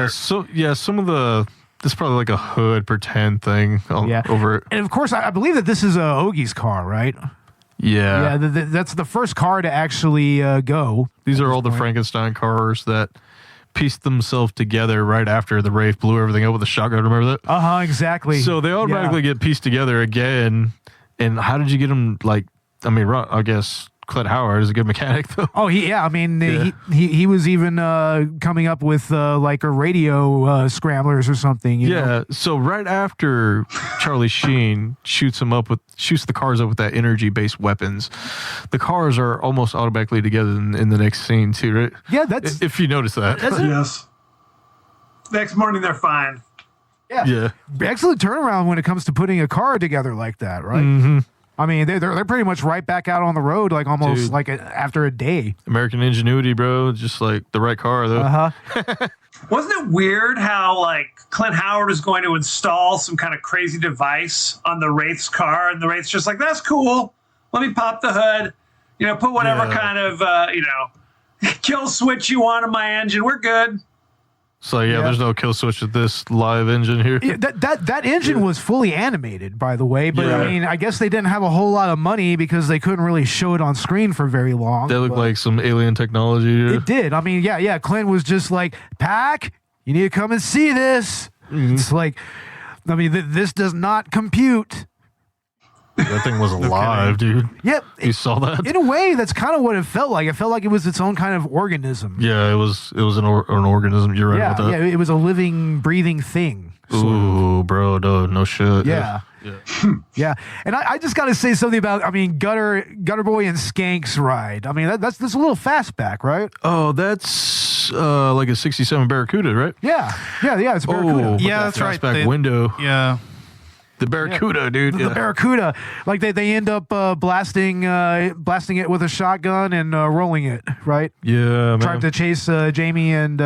Yeah. Some of the. This is probably like a hood pretend thing over it. And of course, I believe that this is Ogie's car, right? Yeah. Yeah, that's the first car to actually go. These are all the Frankenstein cars that pieced themselves together right after the Wraith blew everything up with a shotgun. Remember that? Uh-huh, exactly. So they automatically get pieced together again. And how did you get them, like, I mean, I guess Clint Howard is a good mechanic, though. Oh, I mean, he was even coming up with like a radio scramblers or something. You know? So right after Charlie Sheen shoots the cars up with that energy-based weapons, the cars are almost automatically together in the next scene too, right? Yeah, that's if you notice that. Yes. Next morning they're fine. Yeah. Excellent turnaround when it comes to putting a car together like that, right? Mm-hmm. I mean, they're pretty much right back out on the road, like almost like after a day. American ingenuity, bro. Just like the right car, though. Wasn't it weird how like Clint Howard is going to install some kind of crazy device on the Wraith's car, and the Wraith's just like, that's cool. Let me pop the hood. You know, put whatever kind of kill switch you want on my engine. We're good. So there's no kill switch with this live engine here. That engine was fully animated, by the way. But I mean, I guess they didn't have a whole lot of money because they couldn't really show it on screen for very long. They look like some alien technology. It did. I mean, Clint was just like, Pac, you need to come and see this. Mm-hmm. It's like, I mean, this does not compute. That thing was alive, dude. Yep. You saw that? In a way, that's kind of what it felt like. It felt like it was its own kind of organism. Yeah, it was an organism. You're right about that. Yeah, it was a living, breathing thing. Ooh, bro, no shit. Yeah. Yeah. And I just got to say something about, I mean, Gutter Boy and Skank's ride. I mean, that's a little fastback, right? Oh, that's like a 67 Barracuda, right? Yeah, it's a Barracuda. Yeah, that's right. Fastback window. Yeah. The Barracuda, dude. The Barracuda. Like they end up blasting it with a shotgun and rolling it, right? Yeah, man. Trying to chase Jamie and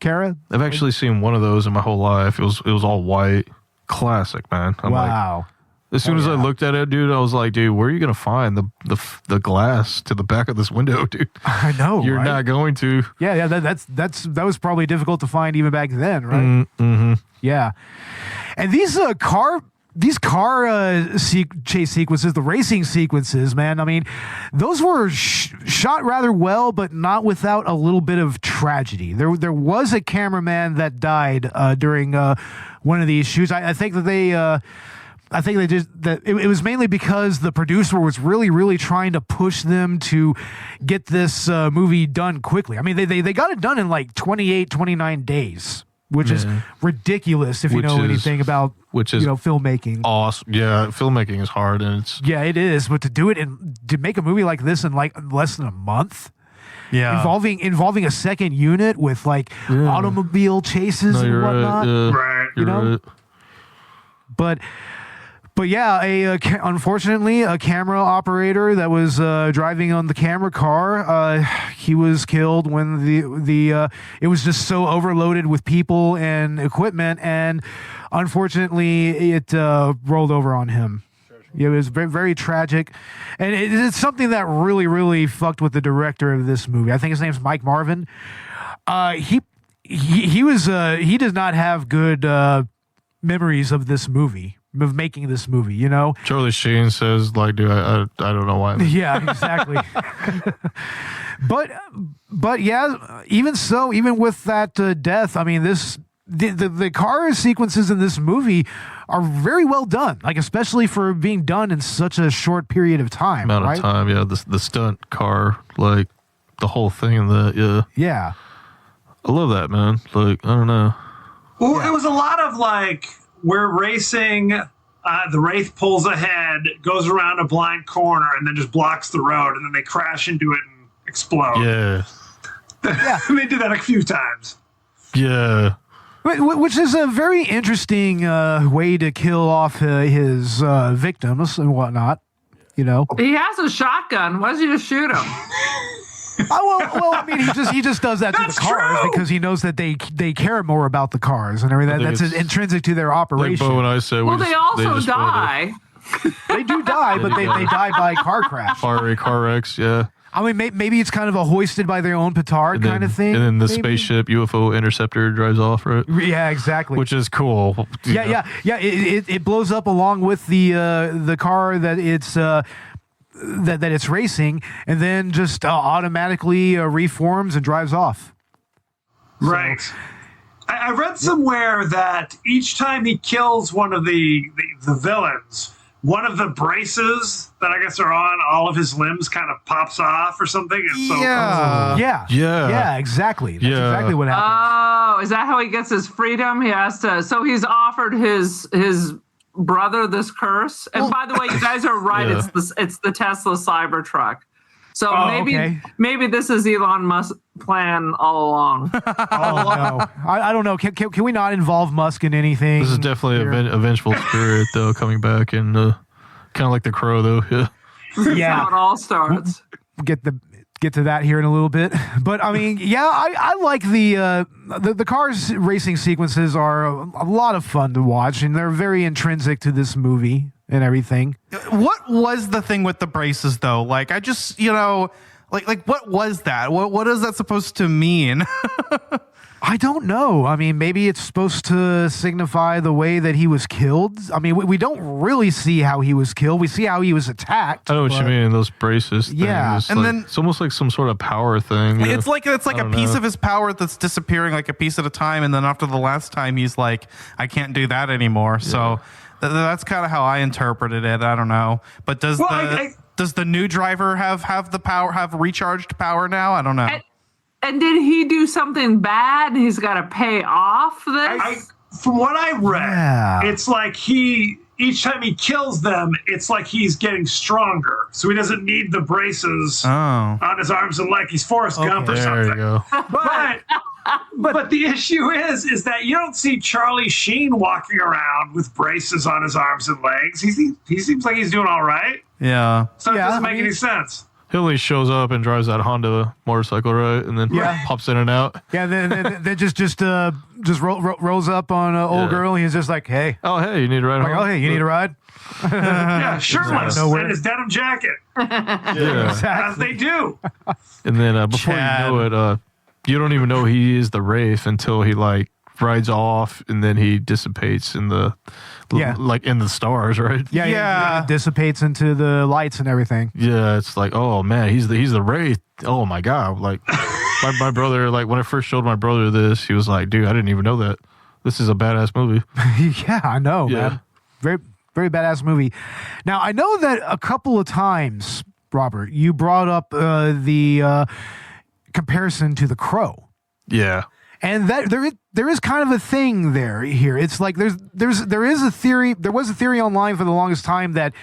Kara. I've actually seen one of those in my whole life. It was all white. Classic, man. Wow. As soon as I looked at it, dude, I was like, dude, where are you going to find the glass to the back of this window, dude? I know, You're not going to. Yeah, that was probably difficult to find even back then, right? Mm-hmm. Yeah. And these car chase sequences, the racing sequences, man, I mean, those were shot rather well, but not without a little bit of tragedy. There was a cameraman that died during one of these shoots. I think that it was mainly because the producer was really, really trying to push them to get this movie done quickly. I mean, they got it done in like 28, 29 days. Which is ridiculous if you know anything about filmmaking. Awesome. Yeah, filmmaking is hard, and it is. But to do it to make a movie like this in like less than a month, involving a second unit with like automobile chases and whatnot, right? But yeah, unfortunately, a camera operator that was driving on the camera car, he was killed when it was just so overloaded with people and equipment, and unfortunately, it rolled over on him. It was very, very tragic, and it's something that really, really fucked with the director of this movie. I think his name's Marvin. He does not have good memories of this movie. Of making this movie, you know. Charlie Sheen says, like, dude, I don't know why. Yeah, exactly. but yeah, even so, even with that death, I mean, the car sequences in this movie are very well done, like especially for being done in such a short period of time. Of time, yeah. The stunt car, like the whole thing, yeah. I love that, man. Like, I don't know. Well, it was a lot of like. We're racing, the Wraith pulls ahead, goes around a blind corner, and then just blocks the road, and then they crash into it and explode. Yeah. They did that a few times. Yeah. Which is a very interesting way to kill off his victims and whatnot, you know. He has a shotgun. Why does he just shoot him? Well, I mean, he just does that to the cars because he knows that they care more about the cars and everything. That's intrinsic to their operation. Like Bo and I said, they also die. They do die, but they die by car crash. Car wrecks, yeah. I mean, maybe it's kind of a hoisted by their own petard kind of thing. And then the spaceship UFO interceptor drives off, right? Yeah, exactly. Which is cool. Yeah. It blows up along with the car that it's. That it's racing, and then just automatically reforms and drives off. Right. So, I read somewhere that each time he kills one of the villains, one of the braces that I guess are on all of his limbs kind of pops off or something. And so yeah, exactly. That's exactly what happened. Oh, is that how he gets his freedom? He has to. So he's offered his brother this curse. And by the way, you guys are right. It's the Tesla Cybertruck. So maybe this is Elon Musk's plan all along. No. I don't know. Can we not involve Musk in anything? This is definitely a vengeful spirit, though, coming back, and kind of like the Crow, though. That's how it all starts. Get to that here in a little bit, but I mean, I like the cars racing sequences are a lot of fun to watch, and they're very intrinsic to this movie and everything. What was the thing with the braces, though? Like, I just, like what was that? What is that supposed to mean? I don't know. I mean, maybe it's supposed to signify the way that he was killed. I mean, we don't really see how he was killed. We see how he was attacked. I know what you mean. Those braces. Yeah, and then it's almost like some sort of power thing. It's like a piece of his power that's disappearing, like a piece at a time. And then after the last time, he's like, I can't do that anymore. Yeah. So that's kind of how I interpreted it. I don't know. But does the new driver have the power? Have recharged power now? I don't know. And did he do something bad? He's got to pay off this? From what I read, it's like each time he kills them, it's like he's getting stronger. So he doesn't need the braces on his arms and legs. He's Forrest Gump or something. There you go. But the issue is that you don't see Charlie Sheen walking around with braces on his arms and legs. He seems like he's doing all right. Yeah. So it doesn't make any sense. He only shows up and drives that Honda motorcycle, right? And then pops in and out. Yeah, then just rolls up on an old girl, and he's just like, hey. Oh, hey, you need a ride home? Oh, hey, you need a ride? Shirtless and his denim jacket. Exactly. As they do. And then before you know it, you don't even know he is the Wraith until he, rides off, and then he dissipates in the... in the stars, right? Yeah. It dissipates into the lights and everything. Yeah, it's like, oh man, he's the Wraith. Oh my god! Like my brother, when I first showed my brother this, he was like, dude, I didn't even know that. This is a badass movie. Yeah, I know, man. Very, very badass movie. Now I know that a couple of times, Robert, you brought up the comparison to The Crow. Yeah. And that there is kind of a thing here. It's like there is a theory. There was a theory online for the longest time that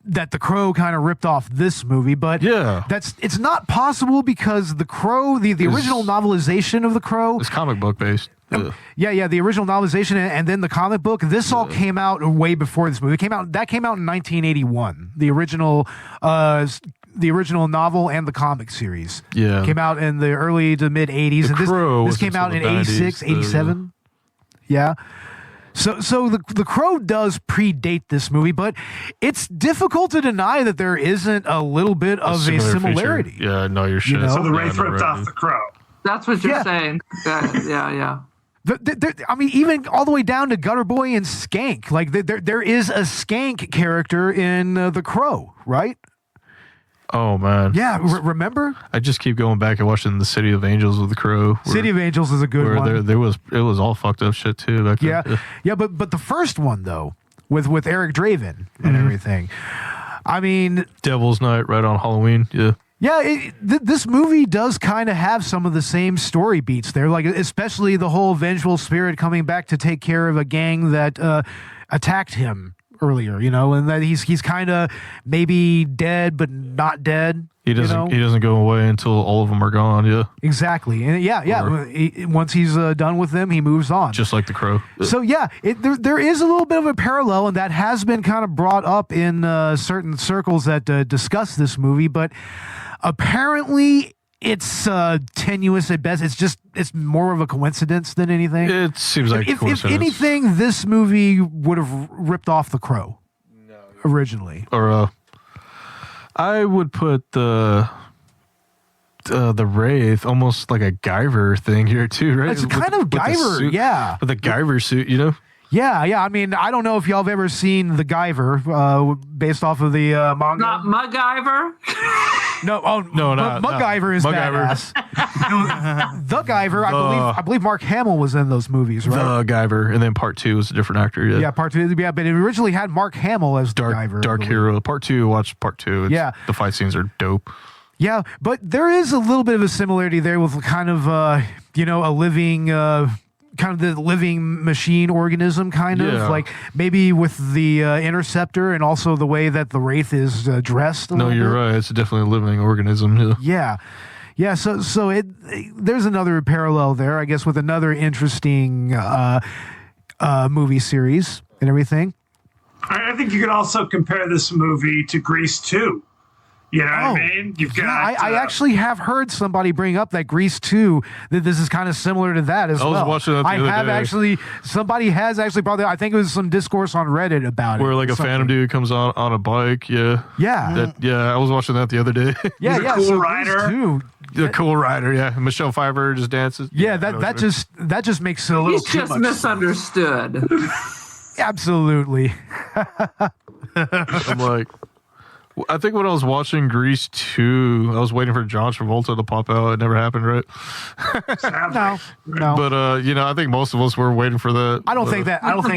The Crow kind of ripped off this movie, but it's not possible because The Crow, the original novelization of The Crow, it's comic book based. The original novelization and then the comic book. This all came out way before this movie. That came out in 1981. The original novel and the comic series came out in the early to mid 80s. And this came out in 86, 87. Yeah. So the Crow does predate this movie, but it's difficult to deny that there isn't a little bit of a similarity. Feature. Yeah, no, you're shit. So the Wraith ripped off the Crow. That's what you're saying. Yeah. I mean, even all the way down to Gutter Boy and Skank. Like there is a Skank character in The Crow, right? Oh man, yeah. Remember? I just keep going back and watching the City of Angels with The Crow. City of Angels is a good one. It was all fucked up shit too. Back then. Yeah. But the first one though, with Eric Draven and everything. I mean, Devil's Night right on Halloween. Yeah. Yeah, this movie does kind of have some of the same story beats there, like especially the whole vengeful spirit coming back to take care of a gang that attacked him earlier, and that he's kind of maybe dead but not dead. He doesn't go away until all of them are gone. Yeah, exactly. And once he's done with them, he moves on, just like The Crow. So there is a little bit of a parallel, and that has been kind of brought up in certain circles that discuss this movie, but apparently it's tenuous at best. It's more of a coincidence than anything. It seems like if anything, this movie would have ripped off The Crow originally. Or I would put the Wraith almost like a Guyver thing here too, right? It's kind of Guyver, with the Guyver suit, Yeah. I mean, I don't know if y'all have ever seen The Guyver, based off of the manga. Not Miikever? No, not MacGyver is badass. The Guyver, I believe Mark Hamill was in those movies, right? The Guyver, and then part 2 was a different actor. Yeah, part 2. Yeah, but it originally had Mark Hamill as the Guyver. Dark Hero. Part 2, watch part 2. The fight scenes are dope. Yeah, but there is a little bit of a similarity there with kind of, a living... kind of the living machine organism, kind of like maybe with the interceptor and also the way that the Wraith is dressed. No, you're right. It's definitely a living organism. Yeah. So there's another parallel there, I guess, with another interesting movie series and everything. I think you could also compare this movie to Grease 2. You know what I mean? You've got. I actually have heard somebody bring up that Grease 2, that this is kind of similar to that as well. I was watching that the other day. Somebody has actually brought that. I think it was some discourse on Reddit about Where it. like a phantom dude comes on a bike. Yeah. I was watching that the other day. Yeah. Cool Rider. The Cool Rider. Yeah. Michelle Pfeiffer just dances. Yeah. That just makes it a little. He's just misunderstood. Absolutely. I'm like. I think when I was watching Grease 2, I was waiting for John Travolta to pop out. It never happened, right? No. But I think most of us were waiting for that. I don't think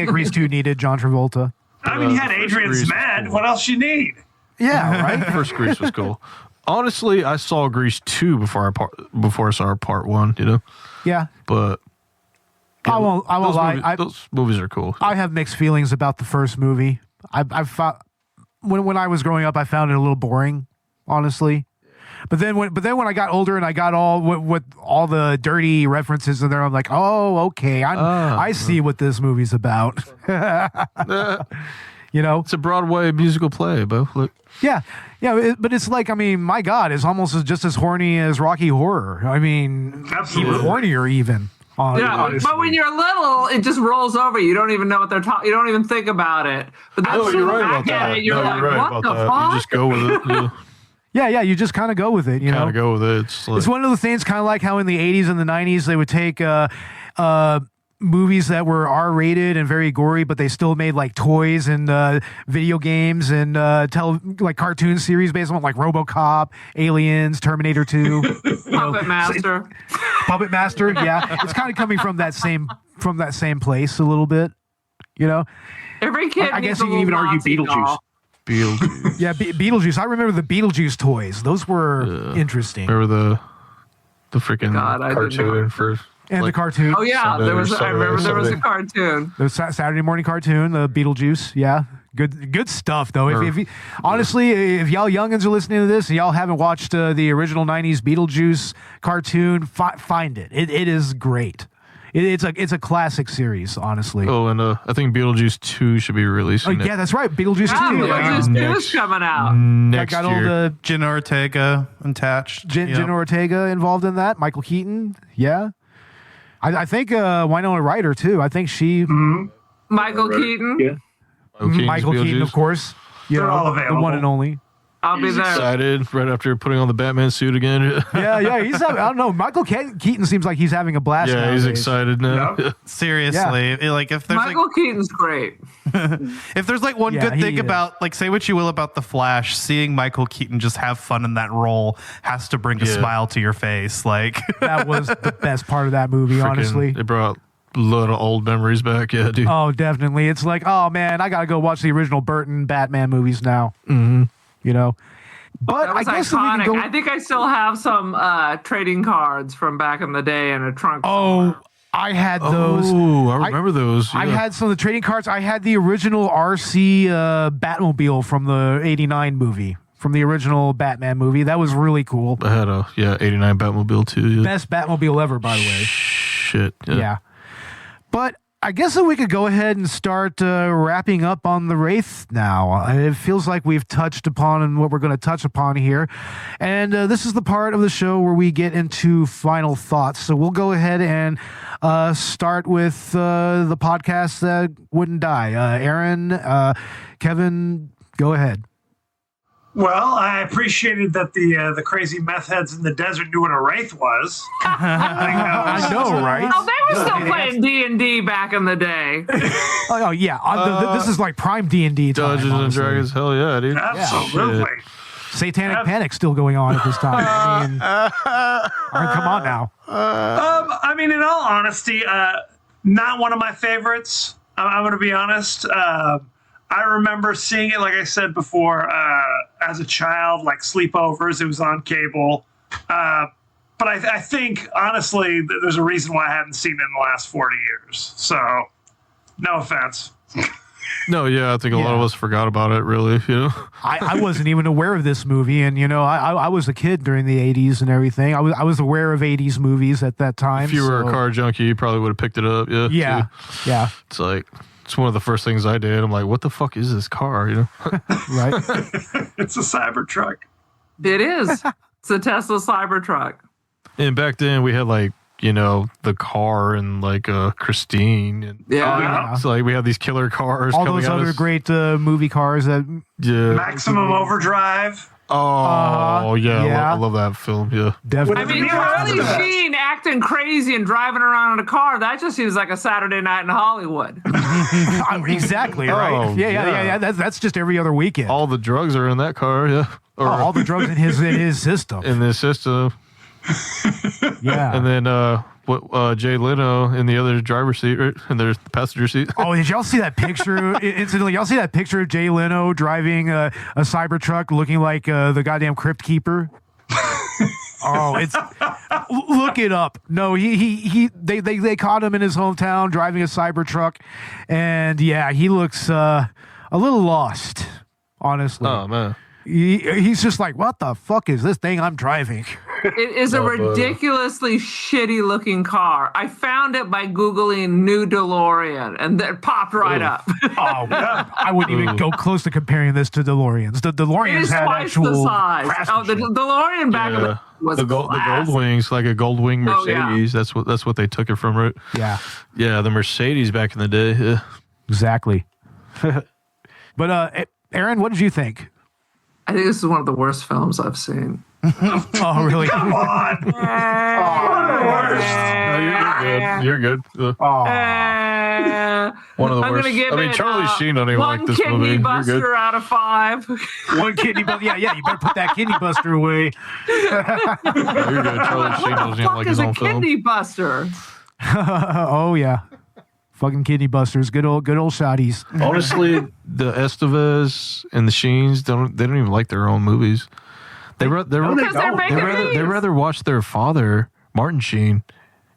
Grease 2 needed John Travolta. I mean, you had Adrian's mad. What else you need? Yeah, right. First Grease was cool. Honestly, I saw Grease 2 before I saw part 1. Yeah, but I won't lie. Those movies are cool. I have mixed feelings about the first movie. I found. When I was growing up, I found it a little boring, honestly. But then when I got older and I got all all the dirty references in there, I'm like, oh, okay, I see what this movie's about. It's a Broadway musical play, Bo. Look. Yeah, but it's like, I mean, my God, it's almost just as horny as Rocky Horror. I mean, absolutely hornier even. Honestly. But when you're little, it just rolls over. You don't even know what they're talking. You don't even think about it. But then you're right about that. You're like, what the fuck? You just go with it. Yeah, you just kind of go with it. You kind of go with it. It's one of the things, kind of like how in the 80s and the 90s they would take movies that were R-rated and very gory, but they still made like toys and video games and like cartoon series based on like RoboCop, Aliens, Terminator 2, Puppet Master. Puppet Master, yeah, it's kind of coming from that same place a little bit, Every kid. I guess you can even argue Beetlejuice. Yeah, Beetlejuice. I remember the Beetlejuice toys; those were interesting. Remember the freaking cartoon for. And the cartoon. Oh yeah, there was a cartoon. The Saturday morning cartoon, the Beetlejuice. Yeah, good stuff though. Honestly, if y'all youngins are listening to this and y'all haven't watched the original '90s Beetlejuice cartoon, find it. It is great. It's a classic series, honestly. Oh, and I think Beetlejuice 2 should be releasing. Yeah, that's right. Beetlejuice 2. Beetlejuice 2 is coming out. Next got year. all the Jenna Ortega attached. Jenna Ortega involved in that. Michael Keaton. Yeah. I think Winona Ryder too. I think she. Michael Keaton. Yeah. Michael Keaton, of course. They're all available. The one and only. I'll be there. Excited right after putting on the Batman suit again. Yeah. He's having, I don't know. Michael Keaton seems like he's having a blast. Yeah, nowadays. he's excited now. Yeah. Seriously, like if there's Michael Keaton's great. If there's like one good thing about, like, say what you will about The Flash, seeing Michael Keaton just have fun in that role has to bring a smile to your face. Like that was the best part of that movie. Honestly, it brought a lot of old memories back. Yeah, dude. Oh, definitely. It's like, oh man, I gotta go watch the original Burton Batman movies now. But that was I guess iconic. I think I still have some trading cards from back in the day in a trunk. Oh, I had those. Oh, I remember those. Yeah. I had some of the trading cards. I had the original RC Batmobile from the '89 movie, from the original Batman movie. That was really cool. I had a '89 Batmobile too. Yeah. Best Batmobile ever, by the way. Shit. Yeah. But I guess that we could go ahead and start wrapping up on the Wraith now. It feels like we've touched upon what we're going to touch upon here. And this is the part of the show where we get into final thoughts. So we'll go ahead and start with the podcast that wouldn't die. Erin, Kevin, go ahead. Well, I appreciated that the crazy meth heads in the desert knew what a Wraith was. I know, right? Oh, they were still playing D&D back in the day. Oh yeah, this is like prime D&D time. Dungeons and Dragons, hell yeah, dude. Absolutely. Yeah, Satanic Panic still going on at this time. I mean, come on now. I mean, in all honesty, not one of my favorites. I'm going to be honest. I remember seeing it, like I said before, as a child, like sleepovers. It was on cable. But I think, honestly, there's a reason why I haven't seen it in the last 40 years. So, no offense. No, yeah, I think a lot of us forgot about it, really, you know? I wasn't even aware of this movie, and, you know, I was a kid during the 80s and everything. I was aware of 80s movies at that time. If you were a car junkie, you probably would have picked it up, Yeah. It's like, it's one of the first things I did. I'm like, what the fuck is this car, you know? Right? It's a Cybertruck. It is. It's a Tesla Cybertruck. And back then, we had, like, you know, the car and like Christine. And so like we have these killer cars. All those other great movie cars that Maximum Overdrive. Oh yeah, I love that film. Yeah, definitely. I mean, Charlie Sheen acting crazy and driving around in a car, that just seems like a Saturday night in Hollywood. Exactly, right? Yeah. That's just every other weekend. All the drugs are in that car, or all the drugs in his system. In this system. Yeah. And then Jay Leno in the other driver's seat, right? And there's the passenger seat. Oh, did y'all see that picture? Incidentally, y'all see that picture of Jay Leno driving a Cybertruck looking like the goddamn Crypt Keeper? Oh, it's look it up. No, they caught him in his hometown driving a Cybertruck, and yeah, he looks a little lost, honestly. Oh man. He's just like, what the fuck is this thing I'm driving? It is a ridiculously shitty looking car. I found it by Googling new DeLorean and it popped right up. Oh, I wouldn't even go close to comparing this to DeLoreans. The DeLoreans had actual the size. Oh, the DeLorean back in the was the gold wings, like a gold wing Mercedes. Oh, yeah. That's what they took it from, right? Yeah. Yeah, the Mercedes back in the day. Yeah. Exactly. But Erin, what did you think? I think this is one of the worst films I've seen. Oh, really? Come on. No, you're good. One of the worst. I mean, Charlie Sheen don't even like this movie. One kidney buster out of 5. One kidney buster. Yeah, you better put that kidney buster away. You're good. Charlie Sheen doesn't even like his own film. Kidney buster? Oh, yeah. Fucking kidney busters, good old shotties. Honestly, the Estevez and the Sheens they don't even like their own movies. They rather watch their father, Martin Sheen,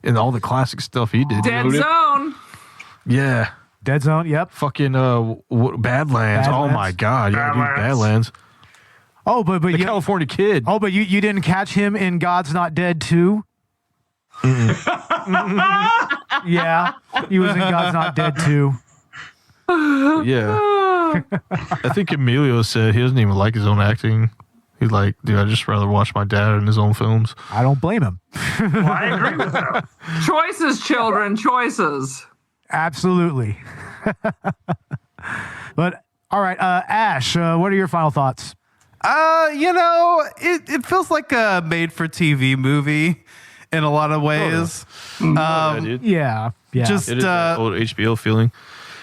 and all the classic stuff he did. Dead Zone. Yeah, Dead Zone. Yep. Fucking Badlands. Oh my God, yeah, dude, Badlands. Oh, but the California Kid. Oh, but you didn't catch him in God's Not Dead 2? Yeah, he was in God's Not Dead 2. Yeah. I think Emilio said he doesn't even like his own acting. He's like, dude, I'd just rather watch my dad in his own films. I don't blame him. Well, I agree with that. Choices, children, choices. Absolutely. But, all right, Ash, what are your final thoughts? You know, it feels like a made-for-TV movie in a lot of ways. Yeah. Just it is that old HBO feeling.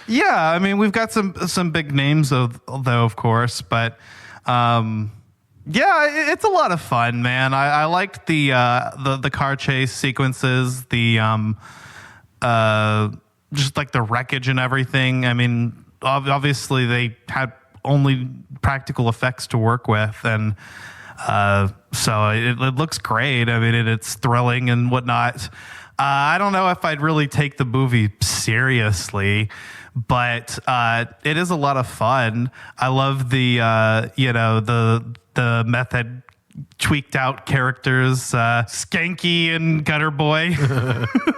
Yeah, I mean, we've got some big names though, of course, but yeah, it's a lot of fun, man. I liked the car chase sequences, the just like the wreckage and everything. I mean, obviously they had only practical effects to work with, and so it looks great. I mean, it's thrilling and whatnot. I don't know if I'd really take the movie seriously, but it is a lot of fun. I love the method tweaked out characters, Skanky and Gutter Boy.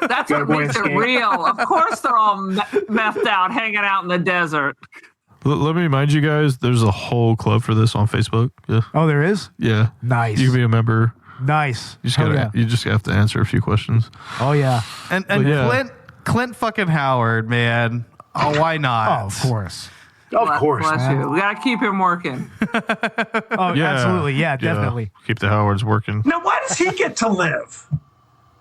That's what makes it real. Of course they're all methed out, hanging out in the desert. Let me remind you guys, there's a whole club for this on Facebook. Yeah. Oh, there is? Yeah. Nice. You can be a member. Nice. You just have to answer a few questions. Oh, yeah. And Clint fucking Howard, man. Oh, why not? Oh, of course. Of course, bless man. you. We got to keep him working. Oh, yeah. Absolutely. Yeah, definitely. Keep the Howards working. Now, why does he get to live?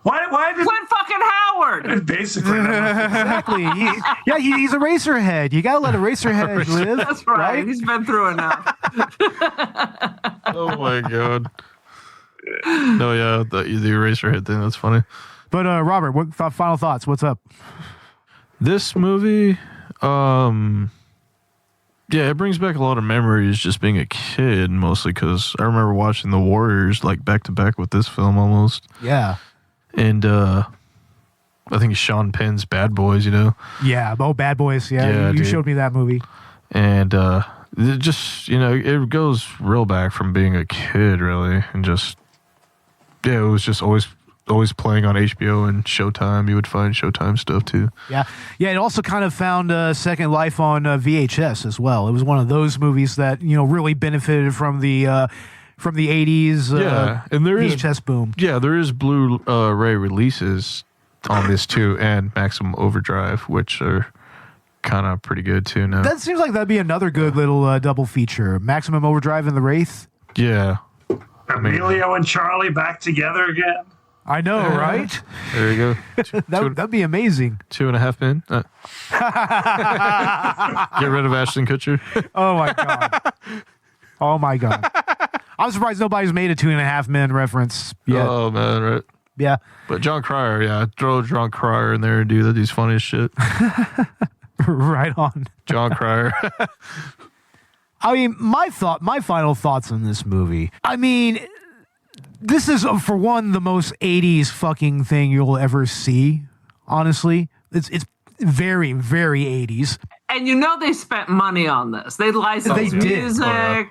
Why did Clint fucking Howard? Basically, exactly. He's a racerhead. You gotta let a racerhead live. That's right. He's been through enough. Oh my god. No, yeah, the Eraserhead thing. That's funny. But Robert, what final thoughts? What's up? This movie, it brings back a lot of memories just being a kid, mostly because I remember watching The Warriors like back to back with this film almost. Yeah. And I think it's Sean Penn's Bad Boys, Yeah. Oh, Bad Boys. Yeah. You showed me that movie. And it just, it goes real back from being a kid, really. And just, it was just always playing on HBO and Showtime. You would find Showtime stuff too. Yeah. Yeah. It also kind of found a second life on VHS as well. It was one of those movies that, really benefited from the 80s and there VHS boom. Yeah, there is Blu-ray releases on this too, and Maximum Overdrive, which are kind of pretty good too now. That seems like that'd be another good little double feature. Maximum Overdrive and The Wraith. Yeah. Emilio and Charlie back together again? I know, right? There you go. That'd be amazing. 2.5 Men. Get rid of Ashton Kutcher. Oh my god. Oh my god. I'm surprised nobody's made a 2.5 Men reference yet. Oh man, right. Yeah. But John Cryer, throw John Cryer in there and do that. He's funny as shit. Right on. John Cryer. I mean, my final thoughts on this movie. I mean, this is, for one, the most 80s fucking thing you'll ever see, honestly. It's very, very 80s. And they spent money on this. They licensed music.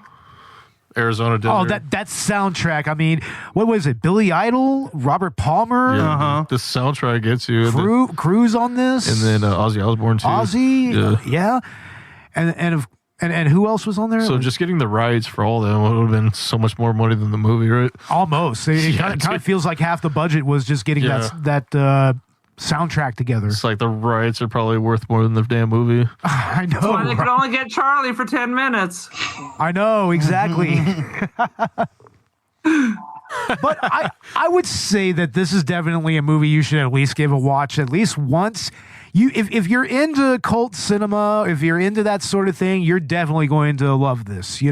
Arizona Desert. Oh, that soundtrack. I mean, what was it? Billy Idol? Robert Palmer? Yeah, the soundtrack gets you. Cruise on this? And then Ozzy Osbourne too. Ozzy? Yeah. And who else was on there? So just getting the rights for all of them would have been so much more money than the movie, right? Almost. It kind of feels like half the budget was just getting that soundtrack together. It's like the rights are probably worth more than the damn movie. I know. That's why they could only get Charlie for 10 minutes. I know, exactly. But I would say that this is definitely a movie you should at least give a watch at least once. If you're into cult cinema, if you're into that sort of thing, you're definitely going to love this,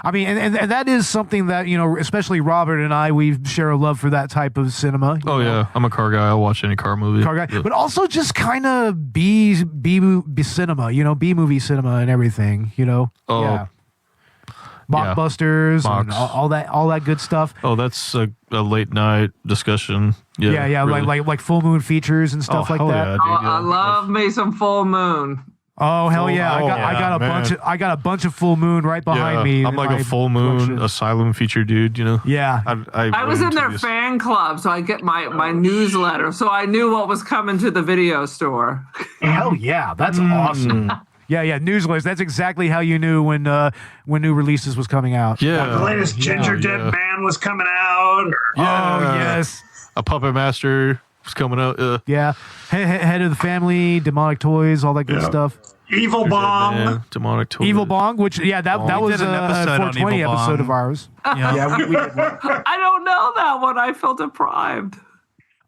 I mean, and that is something that, especially Robert and I, we share a love for that type of cinema. Oh, yeah. I'm a car guy. I'll watch any car movie. Car guy. Yeah. But also just kind of B cinema, B-movie cinema and everything, Oh, yeah. Mockbusters and all that good stuff. Oh, that's a late night discussion. Yeah, really. like full moon features and stuff like that. Yeah, dude, I love me some Full Moon. Oh hell yeah! I got a bunch of Full Moon right behind me. I'm like a Full Moon Asylum feature dude. Yeah, I was in their fan club, so I get my newsletter, so I knew what was coming to the video store. Hell yeah, that's awesome. Yeah, newsletters. That's exactly how you knew when new releases was coming out. Yeah, the latest Ginger Dead Band was coming out. Oh yes, a Puppet Master was coming out. Yeah, Head of the Family, Demonic Toys, all that good stuff. Evil Bong, Demonic Toys. Evil Bong, which that was an episode 420 episode of ours. Yeah, we did one. I don't know that one. I feel deprived.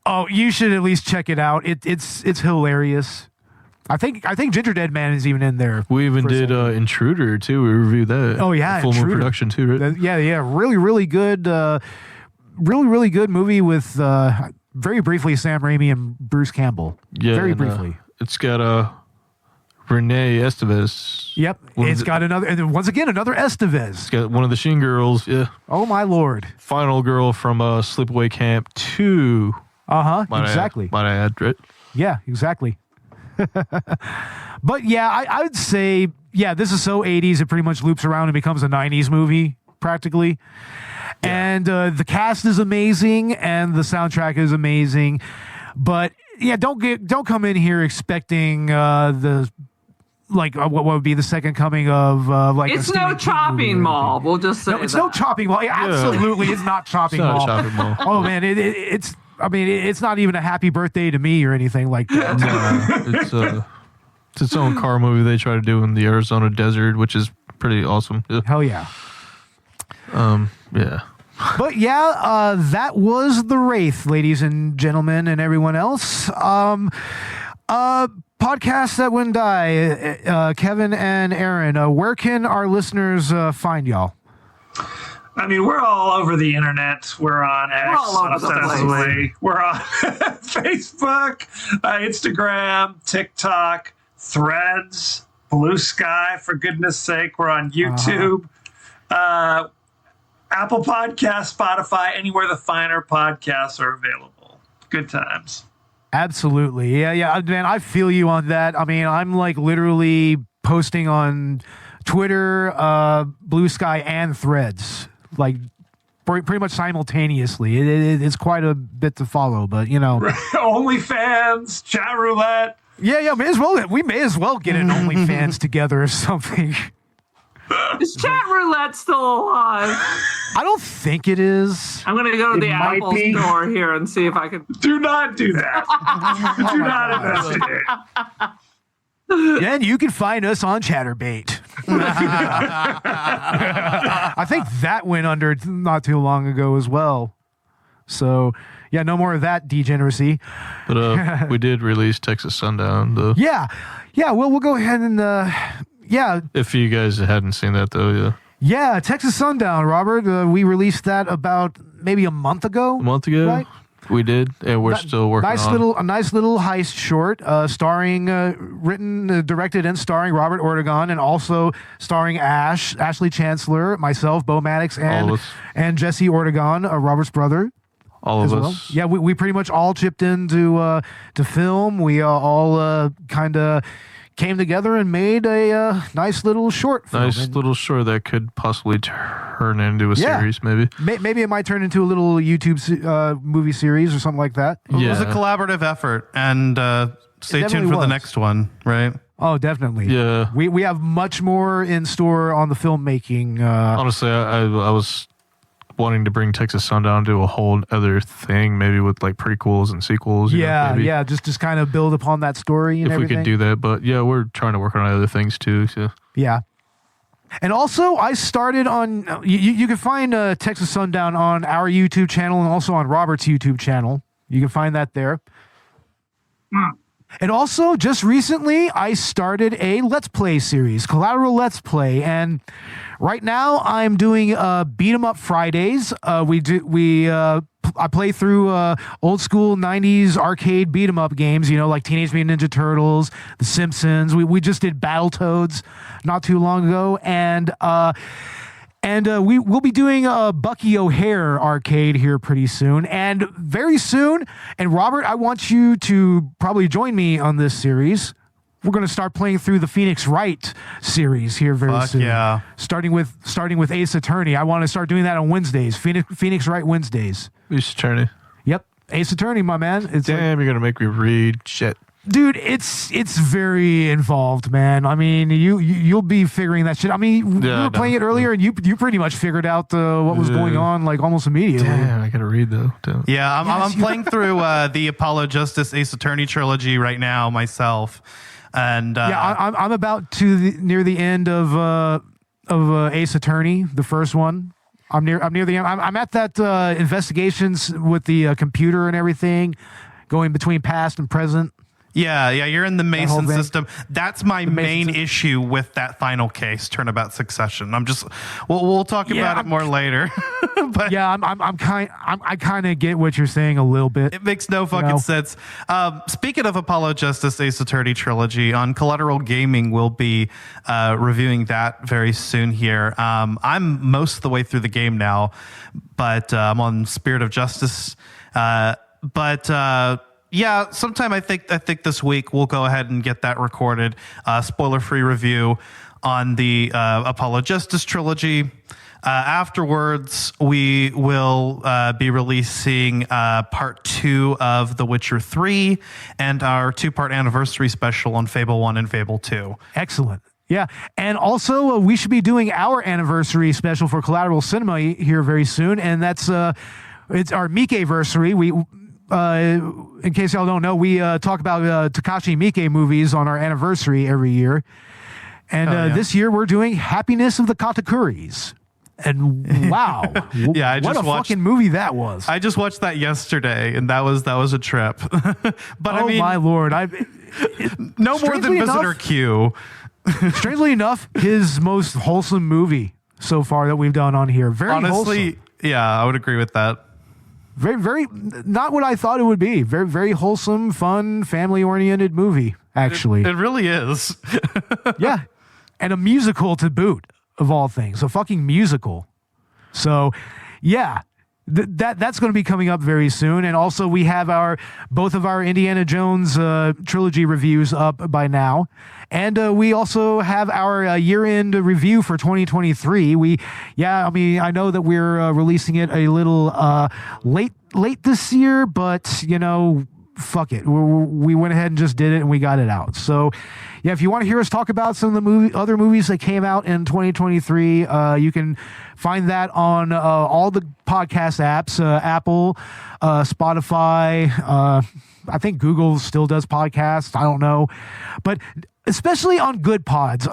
Oh, you should at least check it out. It's hilarious. I think Ginger Dead Man is even in there. We even did Intruder too. We reviewed that. Oh yeah, Full Moon production too, right? Yeah. Really good. Really good movie with very briefly Sam Raimi and Bruce Campbell. Yeah, very briefly. It's got Renee Estevez. Yep, it's got another Estevez. It's got one of the Sheen girls. Yeah. Oh my lord. Final girl from Sleepaway Camp 2. Exactly. Might I add, right? Yeah, exactly. But yeah, I would say, this is so 80s, it pretty much loops around and becomes a 90s movie, practically. Yeah. And the cast is amazing, and the soundtrack is amazing. But yeah, don't come in here expecting what would be the second coming of it's no chopping mall. We'll just say it's no chopping mall. Yeah, absolutely, it's not chopping mall. Chopping mall. Oh man, it's. I mean, it's not even a happy birthday to me or anything like that. It's its own car movie they try to do in the Arizona desert, which is pretty awesome. Hell yeah. Yeah. But yeah, that was The Wraith, ladies and gentlemen, and everyone else. Podcast That Wouldn't Die, Kevin and Erin. Where can our listeners find y'all? I mean, we're all over the internet. We're on X, ostensibly. We're on Facebook, Instagram, TikTok, Threads, Blue Sky, for goodness sake. We're on YouTube, Apple Podcasts, Spotify, anywhere the finer podcasts are available. Good times. Absolutely. Yeah, man, I feel you on that. I mean, I'm like literally posting on Twitter, Blue Sky, and Threads, like pretty much simultaneously. It's quite a bit to follow, but you know. OnlyFans, chat roulette. Yeah, we may as well get an OnlyFans together or something. Is chat roulette still alive? I don't think it is. I'm going to go to the Apple store here and see if I can. Do not do that. Do not investigate. And you can find us on Chatterbait. I think that went under not too long ago as well. So, yeah, no more of that degeneracy. But we did release Texas Sundown, though. Yeah, well, we'll go ahead and... Yeah. If you guys hadn't seen that, though, yeah. Yeah, Texas Sundown, Robert. We released that about maybe a month ago. Right? We did, and we're still working on a nice little heist short, starring, written, directed, and starring Robert Ortegon, and also starring Ashley Chancellor, myself, Bo Maddox, and Jesse Ortegon, Robert's brother. All of us. Well. Yeah, we pretty much all chipped into to film. We all kind of came together and made a nice little short film. Little short that could possibly turn into a series, maybe. Maybe it might turn into a little YouTube movie series or something like that. Yeah. It was a collaborative effort, and stay tuned for the next one, right? Oh, definitely. Yeah. We have much more in store on the filmmaking. Honestly, I was wanting to bring Texas Sundown to a whole other thing, maybe with like prequels and sequels. Yeah, just kind of build upon that story and everything. If we could do that, but yeah, we're trying to work on other things too. So. Yeah. And also, I started on, you can find Texas Sundown on our YouTube channel and also on Robert's YouTube channel. You can find that there. And also, just recently, I started a Let's Play series, Collateral Let's Play, and right now I'm doing Beat 'em Up Fridays. I play through old school 90s arcade beat 'em up games, like Teenage Mutant Ninja Turtles, The Simpsons. We just did Battletoads not too long ago, and we'll be doing a Bucky O'Hare arcade here pretty soon. And very soon, and Robert, I want you to probably join me on this series. We're going to start playing through the Phoenix Wright series here very soon. Yeah. Starting with Ace Attorney. I want to start doing that on Wednesdays. Phoenix Wright Wednesdays. Ace Attorney. Yep. Ace Attorney, my man. You're going to make me read shit. Dude, it's very involved, man. I mean, you'll be figuring that shit. I mean, we were playing it earlier, and you pretty much figured out what was going on like almost immediately. Damn, I gotta read though. Damn. Yeah, I'm playing through the Apollo Justice Ace Attorney trilogy right now myself, and I'm about near the end of Ace Attorney, the first one. I'm near the end. I'm at that investigations with the computer and everything, going between past and present. Yeah, you're in the Mason system. That's my main issue with that final case, Turnabout Succession. We'll talk about it more later. But yeah, I kind of get what you're saying a little bit. It makes no fucking sense. Speaking of Apollo Justice Ace Attorney trilogy, on Collateral Gaming, we'll be reviewing that very soon here. I'm most of the way through the game now, but I'm on Spirit of Justice. Yeah, sometime I think this week we'll go ahead and get that recorded. Spoiler-free review on the Apollo Justice trilogy. Afterwards, we will be releasing part 2 of The Witcher 3 and our 2-part anniversary special on Fable 1 and Fable 2. Excellent. Yeah, and also we should be doing our anniversary special for Collateral Cinema here very soon, and that's it's our Miikeversary. in case y'all don't know, we talk about Takashi Miike movies on our anniversary every year. And this year we're doing Happiness of the Katakuris. And wow, what a fucking movie that was. I just watched that yesterday, and that was a trip. But I mean, my Lord. No more than Visitor Q. Strangely enough, his most wholesome movie so far that we've done on here. Very honestly, wholesome. Yeah, I would agree with that. Very, very, not what I thought it would be. Very, very wholesome, fun, family-oriented movie, actually. It really is. Yeah. And a musical to boot, of all things. A fucking musical. So, yeah. That's going to be coming up very soon. And also we have both of our Indiana Jones trilogy reviews up by now. And we also have our year-end review for 2023. I know that we're releasing it a little late this year, but, fuck it. We went ahead and just did it, and we got it out. So, yeah, if you want to hear us talk about some of the other movies that came out in 2023, you can find that on all the podcast apps, Apple, Spotify. I think Google still does podcasts. I don't know. But especially on Good Pods.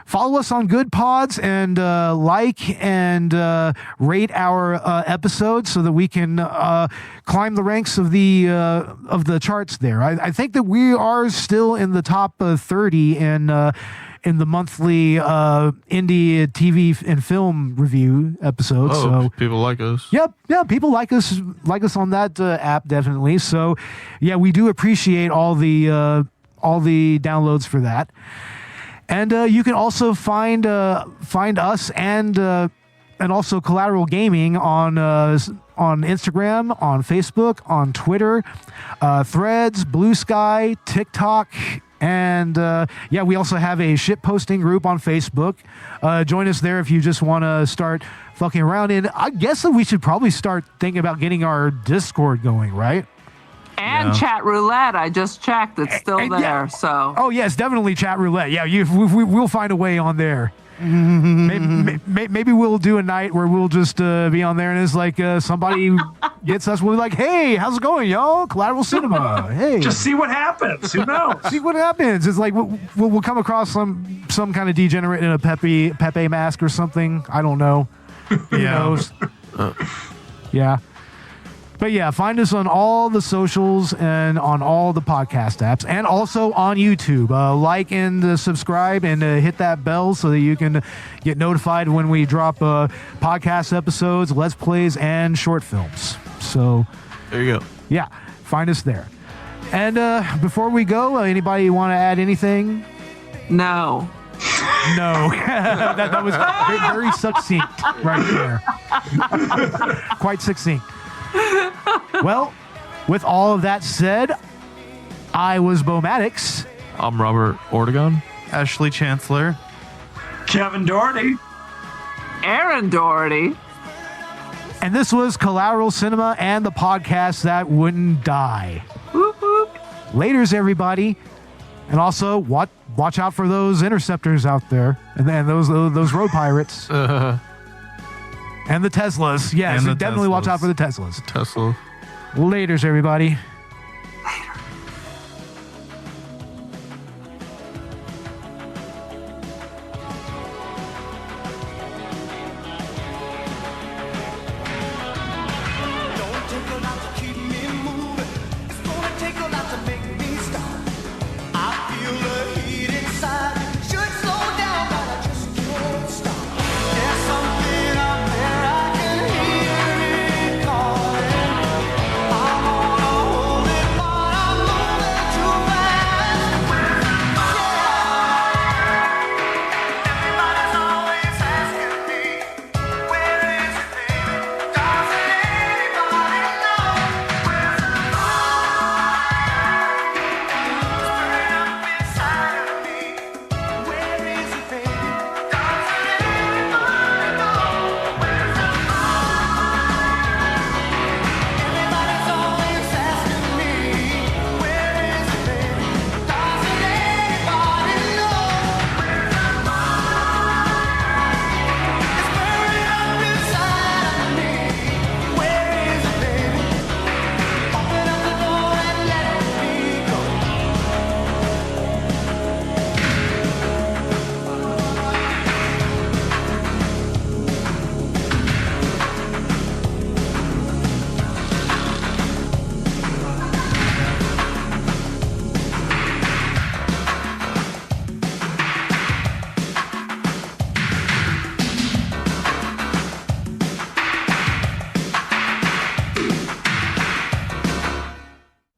Follow us on Good Pods and like and rate our episodes so that we can climb the ranks of the charts there. I think that we are still in the top 30 in the monthly indie TV and film review episodes. Oh, so people like us. Yep, yeah, people like us on that app definitely. So yeah, we do appreciate all the downloads for that. And you can also find us and also Collateral Gaming on Instagram, on Facebook, on Twitter, Threads, Blue Sky, TikTok, and we also have a shit posting group on Facebook. Join us there if you just want to start fucking around. And I guess that we should probably start thinking about getting our Discord going, right? And chat roulette, I just checked. It's still there. Yeah. So. Oh yes, definitely chat roulette. Yeah, we'll find a way on there. Maybe we'll do a night where we'll just be on there, and it's like somebody gets us. We're like, hey, how's it going, y'all? Collateral Cinema. Hey, just see what happens. Who knows? See what happens. It's like we'll come across some kind of degenerate in a Pepe mask or something. I don't know. Who knows? Yeah. But yeah, find us on all the socials and on all the podcast apps, and also on YouTube. Like and subscribe and hit that bell so that you can get notified when we drop podcast episodes, Let's Plays, and short films. So there you go. Yeah, find us there. And before we go, anybody want to add anything? No. No. that was very succinct right there. Quite succinct. Well, with all of that said, I was Bo Maddox. I'm Robert Ortegon. Ashley Chancellor. Kevin Dougherty. Erin Dougherty. And this was Collateral Cinema and the podcast that wouldn't die. Whoop, whoop. Laters, everybody. And also, watch out for those interceptors out there. And then those road pirates. And the Teslas. Yes, so definitely watch out for the Teslas. Tesla. Laters, everybody. I'm gonna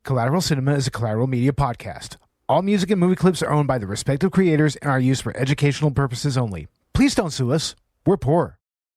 Collateral Cinema is a Collateral Media podcast. All music and movie clips are owned by the respective creators and are used for educational purposes only. Please don't sue us. We're poor.